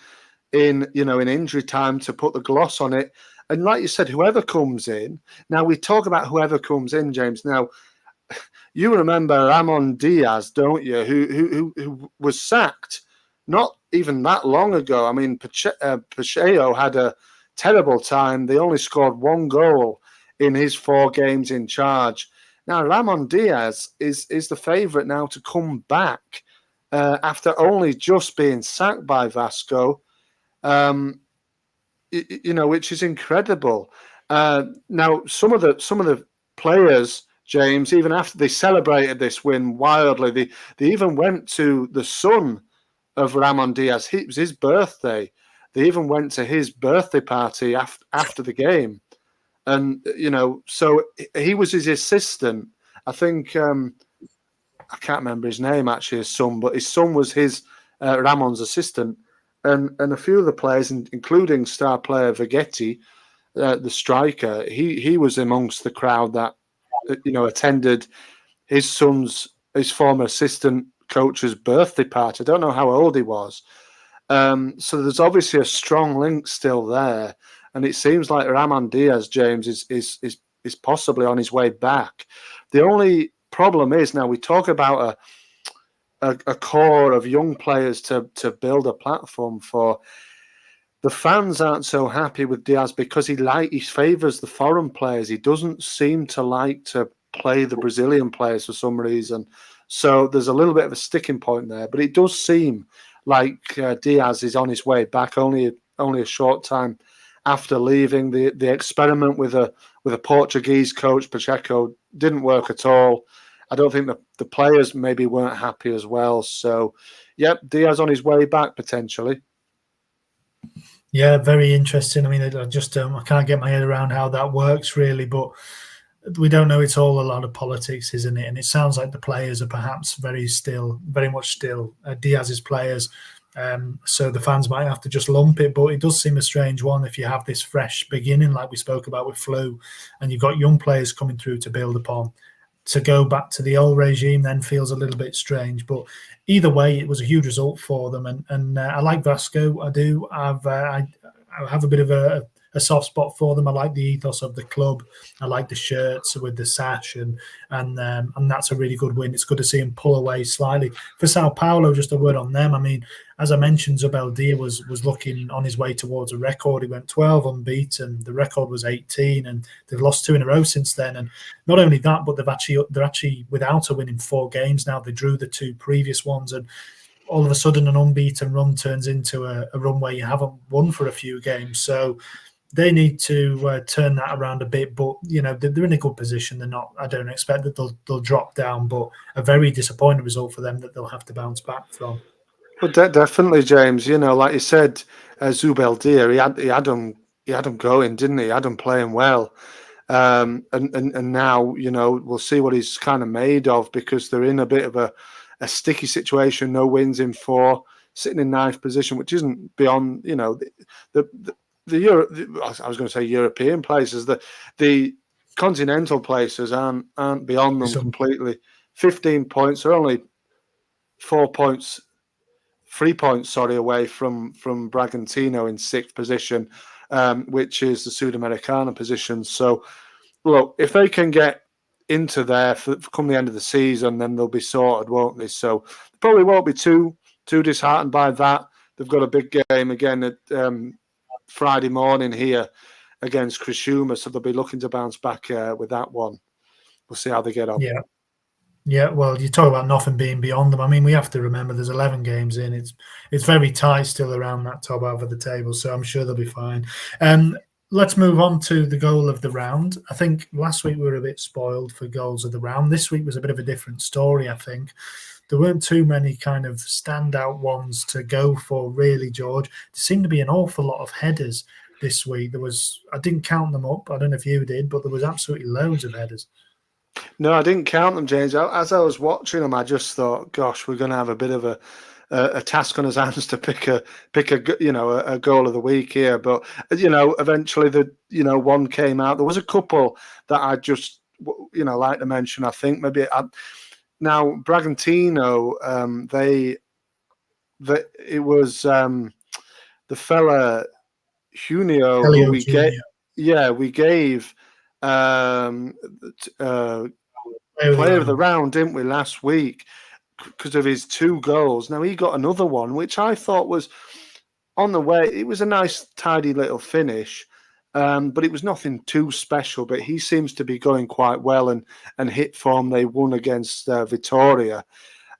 in injury time to put the gloss on it. And like you said, whoever comes in, now we talk about whoever comes in, James. Now, you remember Ramon Diaz, don't you, who was sacked not even that long ago. I mean, Pacheco had a terrible time. They only scored 1 goal in his 4 games in charge. Now, Ramon Diaz is the favourite now to come back after only just being sacked by Vasco, which is incredible. Now, some of the players, James, even after they celebrated this win wildly, they even went to the son of Ramon Diaz. It was his birthday. They even went to his birthday party after the game. And, so he was his assistant, I think I can't remember his name actually, his son, but his son was his Ramon's assistant, and a few of the players, including star player Vigetti, the striker, he was amongst the crowd that attended his former assistant coach's birthday party. I don't know how old he was. So there's obviously a strong link still there, and it seems like Ramon Diaz, James, is possibly on his way back. The only problem is now we talk about a core of young players to build a platform for. The fans aren't so happy with Diaz because he favours the foreign players. He doesn't seem to like to play the Brazilian players for some reason. So there's a little bit of a sticking point there. But it does seem like Diaz is on his way back only a short time after leaving. The experiment with a Portuguese coach, Pacheco, didn't work at all. I don't think the players maybe weren't happy as well. So, yep, Diaz on his way back potentially. Yeah, very interesting. I mean, I can't get my head around how that works really, but we don't know. It's all a lot of politics, isn't it? And it sounds like the players are perhaps very much still Diaz's players. So the fans might have to just lump it, but it does seem a strange one if you have this fresh beginning, like we spoke about with Flu, and you've got young players coming through to build upon. To go back to the old regime then feels a little bit strange, but either way, it was a huge result for them. And I like Vasco. I do. I have a bit of a soft spot for them. I like the ethos of the club. I like the shirts with the sash, and that's a really good win. It's good to see him pull away slightly. For Sao Paulo, just a word on them. I mean, as I mentioned, Zubeldia was looking on his way towards a record. He went 12 unbeaten. The record was 18, and they've lost 2 in a row since then. And not only that, but they're actually without a win in 4 games now. They drew the 2 previous ones, and all of a sudden, an unbeaten run turns into a run where you haven't won for a few games. So they need to turn that around a bit. But they're in a good position. They're not. I don't expect that they'll drop down, but a very disappointing result for them that they'll have to bounce back from. Well, definitely, James. Like you said, Zubeldia, he had him going, didn't he? He had him playing well, and now we'll see what he's kind of made of, because they're in a bit of a sticky situation. No wins in 4, sitting in 9th position, which isn't beyond the I was going to say European places. The continental places aren't beyond them completely. 15 points are only 3 points away from Bragantino in 6th position, which is the Sudamericana position. So, look, if they can get into there come the end of the season, then they'll be sorted, won't they? So, they probably won't be too disheartened by that. They've got a big game again at Friday morning here against Criciúma, so they'll be looking to bounce back with that one. We'll see how they get on. Yeah, well, you talk about nothing being beyond them. I mean, we have to remember there's 11 games in. It's very tight still around that top half of the table, so I'm sure they'll be fine. Let's move on to the goal of the round. I think last week we were a bit spoiled for goals of the round. This week was a bit of a different story, I think. There weren't too many kind of standout ones to go for, really, George. There seemed to be an awful lot of headers this week. I didn't count them up. I don't know if you did, but there was absolutely loads of headers. No, I didn't count them, James. As I was watching them, I just thought, gosh, we're going to have a bit of a task on his hands to pick a goal of the week here. But eventually one came out. There was a couple that I just like to mention. I think maybe now Bragantino, it was the fella Junio who we gave. Player of the round, didn't we, last week, because of his 2 goals. Now he got another one, which I thought was on the way. It was a nice, tidy little finish, but it was nothing too special. But he seems to be going quite well and hit form. They won against Vitória.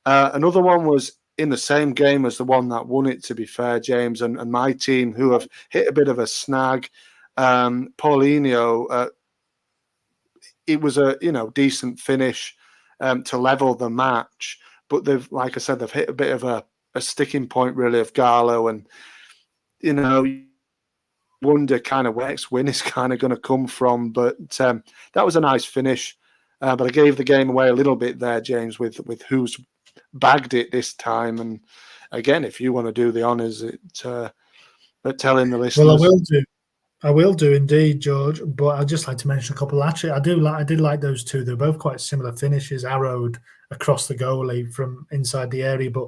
Another one was in the same game as the one that won it, to be fair, James, and my team, who have hit a bit of a snag. Paulinho, it was a decent finish to level the match, but they've hit a bit of a sticking point really of Garlo, and wonder kind of where its win is kind of going to come from. But that was a nice finish But I gave the game away a little bit there, James, with who's bagged it this time. And again, if you want to do the honours at telling the listeners. Well, I will do. I will do indeed, George. But I'd just like to mention a couple. Actually, I did like those two. They're both quite similar finishes, arrowed across the goalie from inside the area. But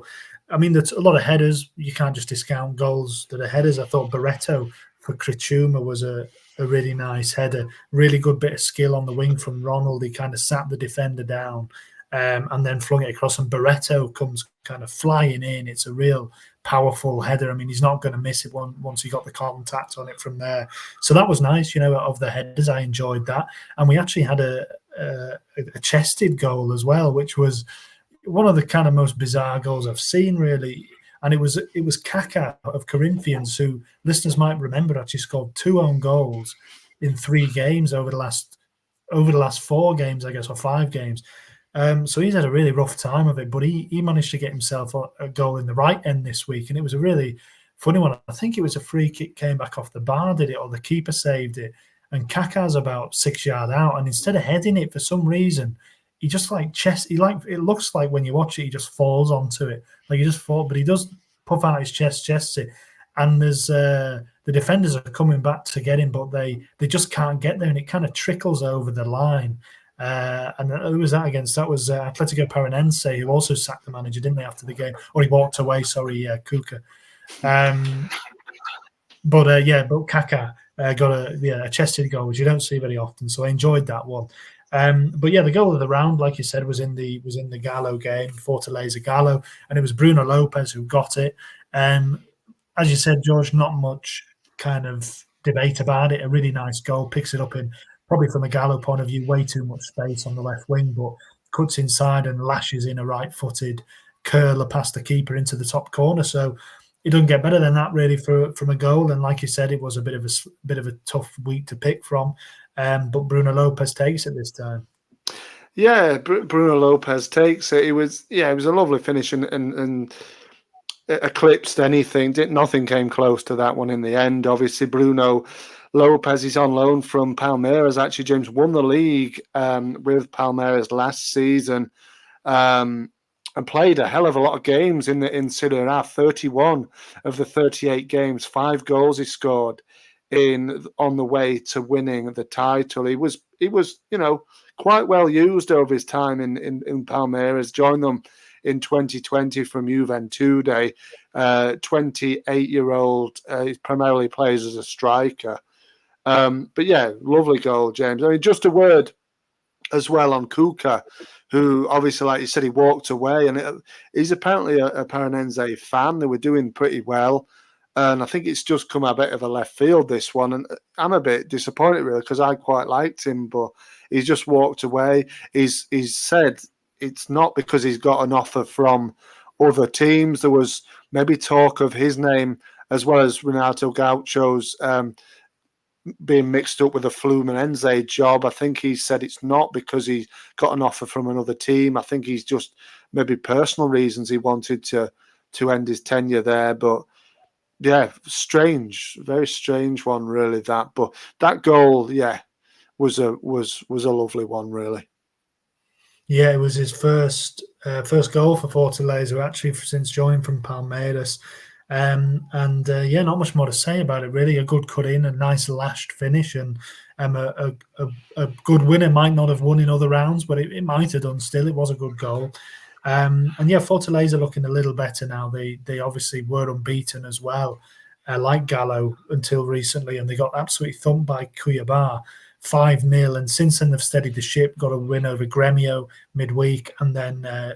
I mean, there's a lot of headers. You can't just discount goals that are headers. I thought Barreto for Kritschuma was a really nice header. Really good bit of skill on the wing from Ronald. He kind of sat the defender down and then flung it across. And Barreto comes kind of flying in. It's a real powerful header. I mean, he's not going to miss it once he got the contact on it from there. So that was nice, of the headers. I enjoyed that. And we actually had a chested goal as well, which was one of the kind of most bizarre goals I've seen, really. And it was Kaká of Corinthians, who listeners might remember actually scored 2 own goals in 3 games over the last 4 games, I guess, or 5 games. So he's had a really rough time of it, but he managed to get himself a goal in the right end this week, and it was a really funny one. I think it was a free kick, came back off the bar, did it, or the keeper saved it, and Kaká's about 6 yards out, and instead of heading it for some reason, he just it looks like when you watch it, he just falls onto it, like he just falls, but he does puff out his chests it, and there's the defenders are coming back to get him, but they just can't get there, and it kind of trickles over the line. And who was that against? That was Atletico Paranense, who also sacked the manager, didn't they, after the game? Or he walked away, sorry, Kuka. But Kaká got a chested goal, which you don't see very often, so I enjoyed that one. But yeah, the goal of the round, like you said, was in the Gallo game, Fortaleza Gallo, and it was Bruno Lopez who got it. As you said, George, not much kind of debate about it. A really nice goal, picks it up in, probably from a Gallo point of view, way too much space on the left wing, but cuts inside and lashes in a right-footed curler past the keeper into the top corner. So it doesn't get better than that, really, from a goal. And like you said, it was a bit of a tough week to pick from. But Bruno Lopez takes it this time. Yeah, Bruno Lopez takes it. It was a lovely finish and eclipsed anything. Nothing came close to that one in the end. Obviously, Bruno Lopez is on loan from Palmeiras. Actually, James won the league with Palmeiras last season and played a hell of a lot of games in Serie A. 31 of the 38 games, 5 goals he scored on the way to winning the title. He was quite well used over his time in Palmeiras. Joined them in 2020 from Juventude. 28-year-old. He primarily plays as a striker. But yeah, lovely goal, James. I mean, just a word as well on Kuka, who obviously, like you said, he walked away, and he's apparently a Paranense fan. They were doing pretty well, and I think it's just come a bit of a left field, this one, and I'm a bit disappointed, really, because I quite liked him, but he's just walked away. He's said it's not because he's got an offer from other teams. There was maybe talk of his name as well as Renato Gaucho's being mixed up with a Fluminense job. I think he said it's not because he got an offer from another team. I think he's just maybe personal reasons he wanted to end his tenure there. But yeah, very strange one, really. But that goal, yeah, was a lovely one, really. Yeah, it was his first goal for Fortaleza, actually, since joining from Palmeiras. Not much more to say about it, really. A good cut in, a nice lashed finish, and a good winner. Might not have won in other rounds, but it might have done still. It was a good goal. Fortaleza looking a little better now. They obviously were unbeaten as well, like Gallo until recently, and they got absolutely thumped by Cuiabá 5-0, and since then they've steadied the ship, got a win over Grêmio midweek, and then a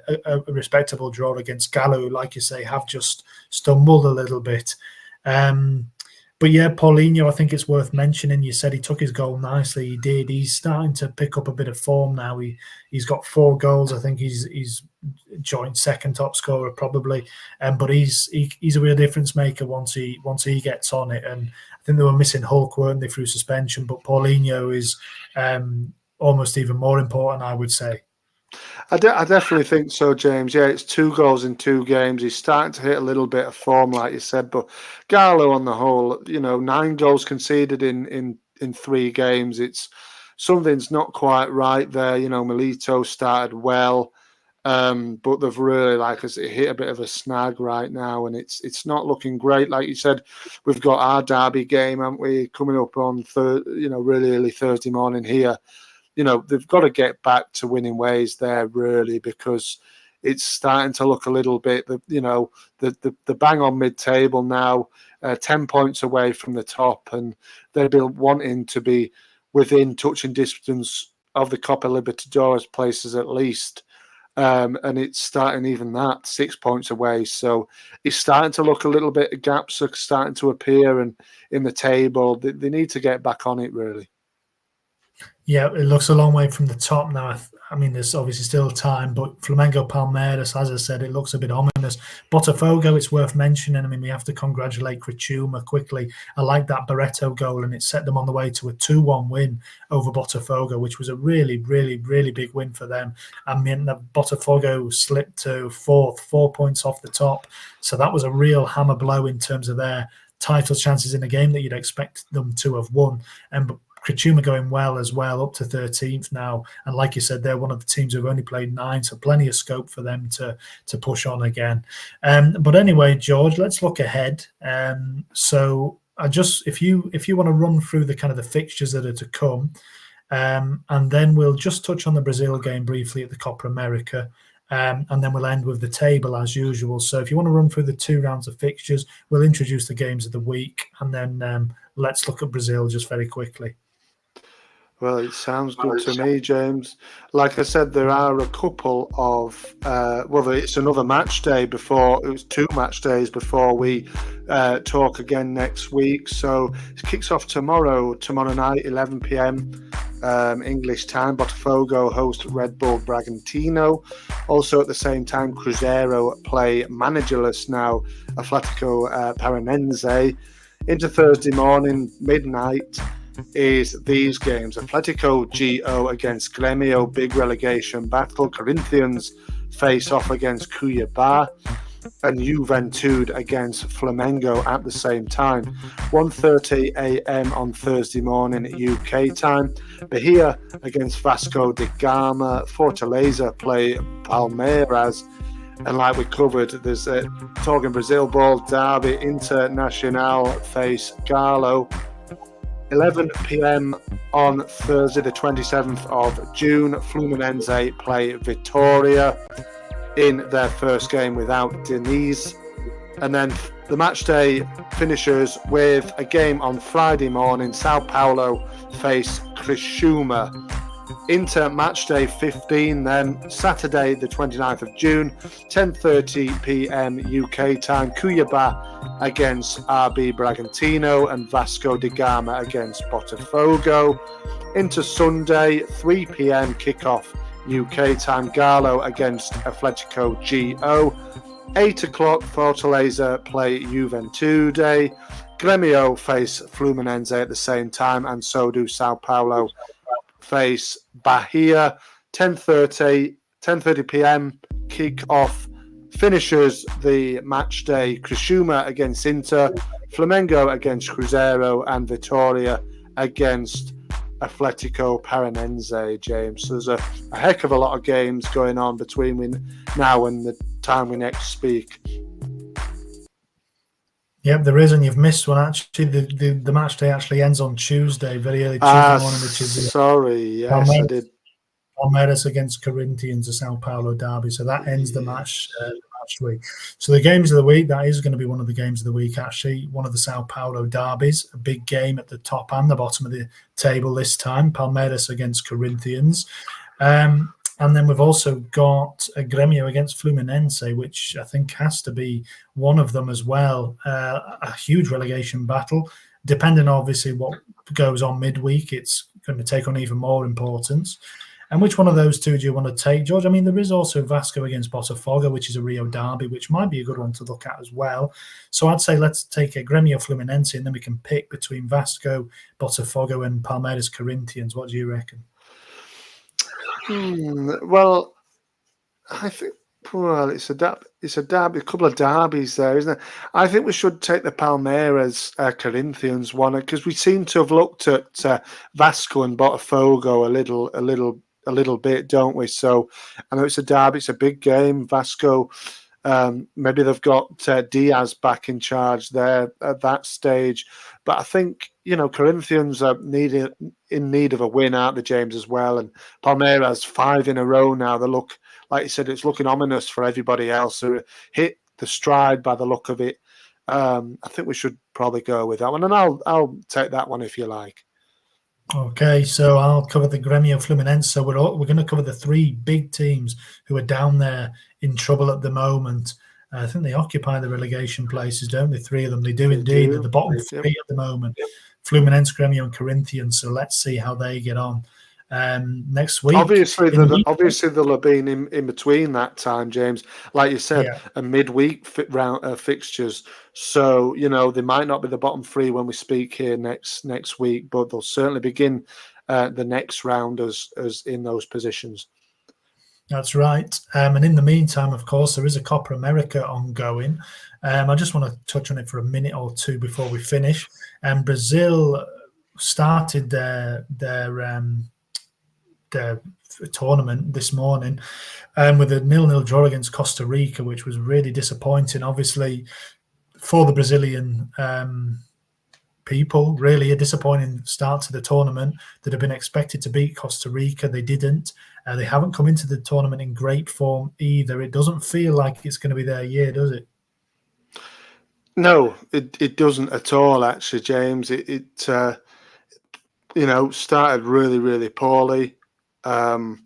respectable draw against Gallo, like you say, have just stumbled a little bit. But yeah, Paulinho, I think it's worth mentioning. You said he took his goal nicely. He did. He's starting to pick up a bit of form now. He's got 4 goals. I think he's joint second top scorer probably. But he's a real difference maker once he gets on it. And I think they were missing Hulk, weren't they, through suspension? But Paulinho is almost even more important, I would say. I definitely think so, James. Yeah, it's 2 goals in 2 games. He's starting to hit a little bit of form, like you said. But Gallo, on the whole, 9 goals conceded in 3 games. It's something's not quite right there. Milito started well, but they've really, hit a bit of a snag right now, and it's not looking great. Like you said, we've got our derby game, haven't we, coming up on really early Thursday morning here. They've got to get back to winning ways there, really, because it's starting to look a little bit, the bang on mid-table now, 10 points away from the top, and they'll be wanting to be within touching distance of the Copa Libertadores places at least. And it's starting even that 6 points away. So it's starting to look a little bit, gaps are starting to appear and in the table. They need to get back on it, really. Yeah, it looks a long way from the top now. I mean, there's obviously still time, but Flamengo Palmeiras, as I said, it looks a bit ominous. Botafogo, it's worth mentioning. I mean, we have to congratulate Criciúma quickly. I like that Barreto goal, and it set them on the way to a 2-1 win over Botafogo, which was a really, really, really big win for them. I mean, Botafogo slipped to fourth, 4 points off the top. So that was a real hammer blow in terms of their title chances in a game that you'd expect them to have won. And Criciúma going well as well, up to 13th now. And like you said, they're one of the teams who've only played 9, so plenty of scope for them to push on again. But anyway, George, let's look ahead. So if you want to run through the kind of the fixtures that are to come, and then we'll just touch on the Brazil game briefly at the Copa America. And then we'll end with the table as usual. So if you want to run through the 2 rounds of fixtures, we'll introduce the games of the week, and then let's look at Brazil just very quickly. Well, it sounds good to me, James. Like I said, there are a couple of it's another match day before. It was 2 match days before we talk again next week. So it kicks off tomorrow night, 11 p.m. English time. Botafogo host Red Bull Bragantino. Also at the same time, Cruzeiro play managerless now Atlético Paranense. Into Thursday morning, midnight, is these games. Atlético Go against Grêmio, big relegation battle. Corinthians face off against Cuiabá, and Juventude against Flamengo at the same time. 1:30 a.m. on Thursday morning UK time. Bahia against Vasco da Gama. Fortaleza play Palmeiras. And like we covered, there's a talking Brazil ball derby. Internacional face Galo. 11 p.m. on Thursday, the 27th of June, Fluminense play Vitória in their first game without Diniz. And then the match day finishes with a game on Friday morning. Sao Paulo face Criciúma. Into match day 15 then, Saturday the 29th of June, 10:30 p.m. UK time, Cuiabá against RB Bragantino and Vasco da Gama against Botafogo. Into Sunday, 3 p.m. kickoff UK time, Galo against Atlético Go. 8 o'clock, Fortaleza play Juventude. Grêmio face Fluminense at the same time, and so do Sao Paulo face Bahia. 10:30 p.m. kick-off finishes the match day. Criciúma against Inter, Flamengo against Cruzeiro, and Vitória against Atlético Paranense, James. So there's a heck of a lot of games going on between now and the time we next speak. Yep, there is, and you've missed one actually. The match day actually ends on Tuesday, very early Tuesday morning, which is yes, I did. Palmeiras against Corinthians, the Sao Paulo derby. So that ends the match week. So the games of the week, that is going to be one of the games of the week, actually. One of the Sao Paulo derbies, a big game at the top and the bottom of the table this time. Palmeiras against Corinthians. And then we've also got a Grêmio against Fluminense, which I think has to be one of them as well. A huge relegation battle. Depending, obviously, what goes on midweek, it's going to take on even more importance. And which one of those two do you want to take, George? I mean, there is also Vasco against Botafogo, which is a Rio derby, which might be a good one to look at as well. So I'd say let's take a Grêmio Fluminense, and then we can pick between Vasco, Botafogo, and Palmeiras Corinthians. What do you reckon? Well, I think Well, it's a derby, a couple of derbies there, isn't it? I think we should take the Palmeiras Corinthians one because we seem to have looked at Vasco and Botafogo a little bit, don't we? So I know it's a derby, it's a big game. Vasco, maybe they've got Diaz back in charge there at that stage, but I think Corinthians are in need of a win, aren't they, James, as well? And Palmeiras 5 in a row now. They look, like you said, it's looking ominous for everybody else who hit the stride by the look of it. I think we should probably go with that one, and I'll take that one if you like. Okay, so I'll cover the Grêmio Fluminense. So we're going to cover the 3 big teams who are down there in trouble at the moment. I think they occupy the relegation places, don't they? 3 of them. They do indeed. At the bottom 3 at the moment. Yep. Fluminense, Grêmio, and Corinthians. So let's see how they get on next week. Obviously, they'll have been in between that time, James. Like you said, a midweek round fixtures. So they might not be the bottom 3 when we speak here next week, but they'll certainly begin the next round as in those positions. That's right. And in the meantime, of course, there is a Copa America ongoing. I just want to touch on it for a minute or two before we finish. Brazil started their tournament this morning with a 0-0 draw against Costa Rica, which was really disappointing, obviously, for the Brazilian people. Really a disappointing start to the tournament. That have been expected to beat Costa Rica. They didn't. They haven't come into the tournament in great form either. It doesn't feel like it's going to be their year, does it? No, it doesn't at all, actually, James. It started really, really poorly. Donovel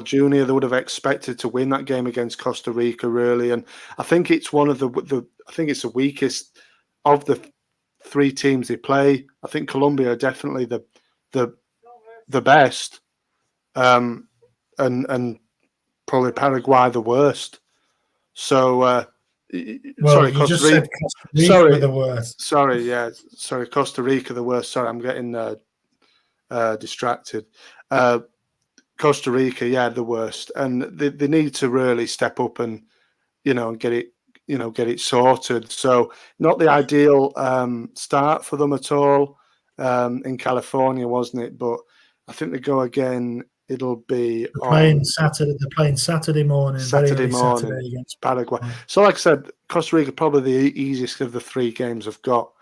Jr., they would have expected to win that game against Costa Rica, really. And I think it's one of I think it's the weakest of the 3 teams they play. I think Colombia are definitely the best, and probably Paraguay the worst. So, sorry, Costa Rica. Sorry, the worst. Sorry, Costa Rica the worst. Sorry, I'm getting distracted. Costa Rica, the worst, and they need to really step up and get it sorted. So, not the ideal start for them at all in California, wasn't it? But I think they go again. It'll be playing Saturday. They're playing Saturday morning. Saturday against Paraguay. So, like I said, Costa Rica probably the easiest of the 3 games I've got.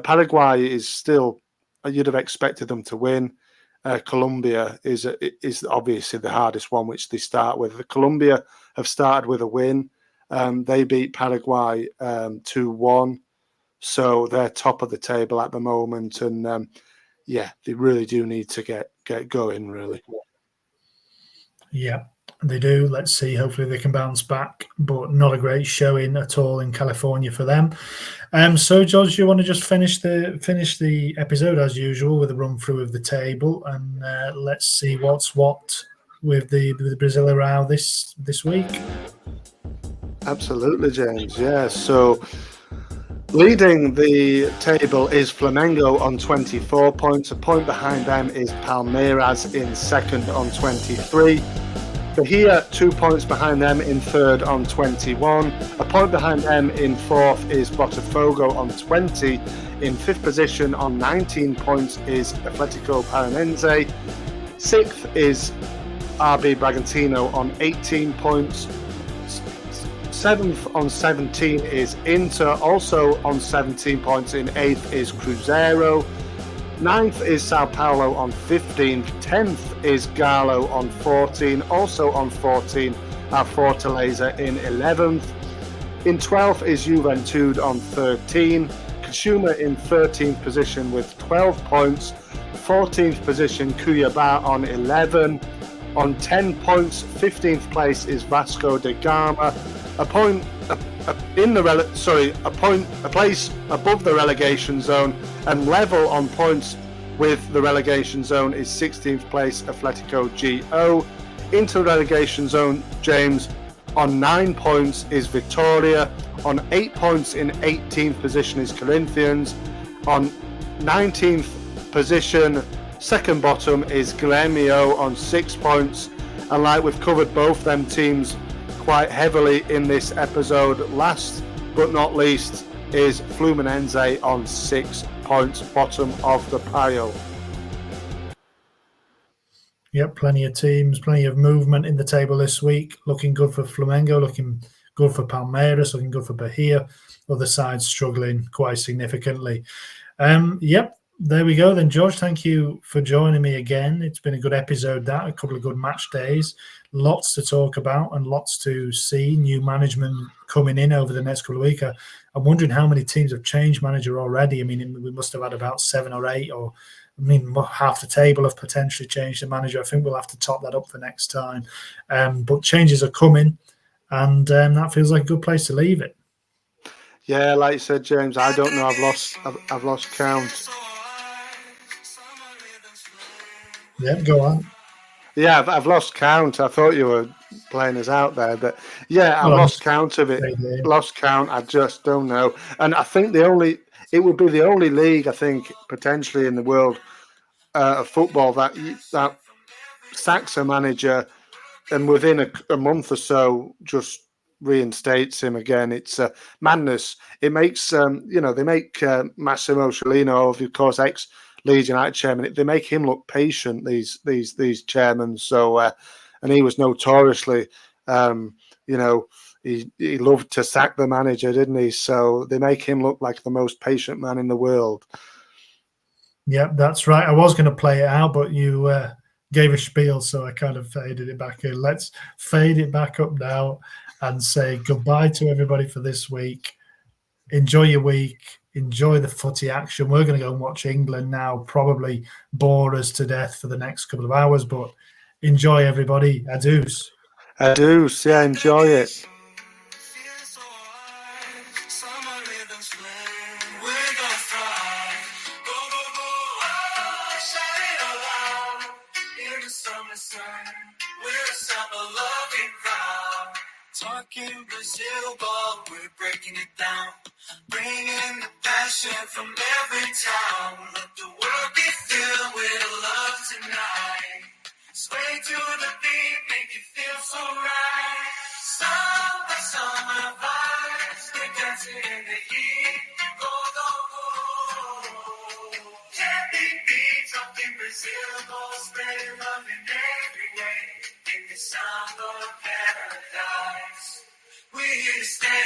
Paraguay is still, you'd have expected them to win. Colombia is obviously the hardest one, which they start with. Colombia have started with a win. They beat Paraguay 2-1, so they're top of the table at the moment. And they really do need to get going, really. Yeah, they do. Let's see. Hopefully they can bounce back, but not a great showing at all in California for them. So, George, you want to just finish the episode as usual with a run through of the table, and let's see what's what with the Brasileirão this week. Absolutely, James. Yeah. So, leading the table is Flamengo on 24 points. A point behind them is Palmeiras in second on 23. Bahia, 2 points behind them in third on 21. A point behind them in fourth is Botafogo on 20. In fifth position on 19 points is Atlético Paranaense. Sixth is RB Bragantino on 18 points. Seventh on 17 is Inter, also on 17 points. In eighth is Cruzeiro. Ninth is Sao Paulo on 15. 10th is Galo on 14. Also on 14 are Fortaleza in 11th. In 12th is Juventude on 13. Kasuma in 13th position with 12 points. 14th position Cuiabá on 11. On 10 points, 15th place is Vasco da Gama. A place above the relegation zone and level on points with the relegation zone is 16th place Atlético GO. Into relegation zone, James, on 9 points is Vitória. On 8 points in 18th position is Corinthians. On 19th position Second bottom is Grêmio on 6 points. And like we've covered both them teams quite heavily in this episode, last but not least is Fluminense on 6 points, bottom of the pile. Yep, plenty of teams, plenty of movement in the table this week. Looking good for Flamengo, looking good for Palmeiras, looking good for Bahia. Other sides struggling quite significantly. Yep, there we go then, George. Thank you for joining me again. It's been a good episode, a couple of good match days. Lots to talk about and lots to see. New management coming in over the next couple of weeks. I'm wondering how many teams have changed manager already. I mean, we must have had about 7 or 8, or half the table have potentially changed the manager. I think we'll have to top that up for next time. But changes are coming, and that feels like a good place to leave it. Yeah, like you said, James, I don't know. I've lost count. Yeah, go on. Yeah, I've lost count. I thought you were playing us out there, but yeah, I've lost count of it. Lost count. I just don't know. And I think it would be the only league, I think, potentially in the world of football that sacks a manager and within a month or so just reinstates him again. It's madness. It makes they make Massimo Cellino, of course, ex-Leeds United chairman. They make him look patient. These chairmen. So and he was notoriously, he loved to sack the manager, didn't he? So they make him look like the most patient man in the world. Yeah, that's right. I was going to play it out, but you gave a spiel, so I kind of faded it back in. Let's fade it back up now and say goodbye to everybody for this week. Enjoy your week. Enjoy the footy action. We're going to go and watch England now, probably bore us to death for the next couple of hours, but enjoy, everybody. Adios. Adios. Yeah, enjoy it. Talking Brazil ball, we're breaking it down. Bringing the passion from every town. Let the world be filled with love tonight. Sway to the beat, make you feel so right. Song by summer vibes, we're dancing in the heat. Go, go, go. Can't be beat, talking Brazil ball, spreading love in every way. In the sound of paradise, we're here to stay.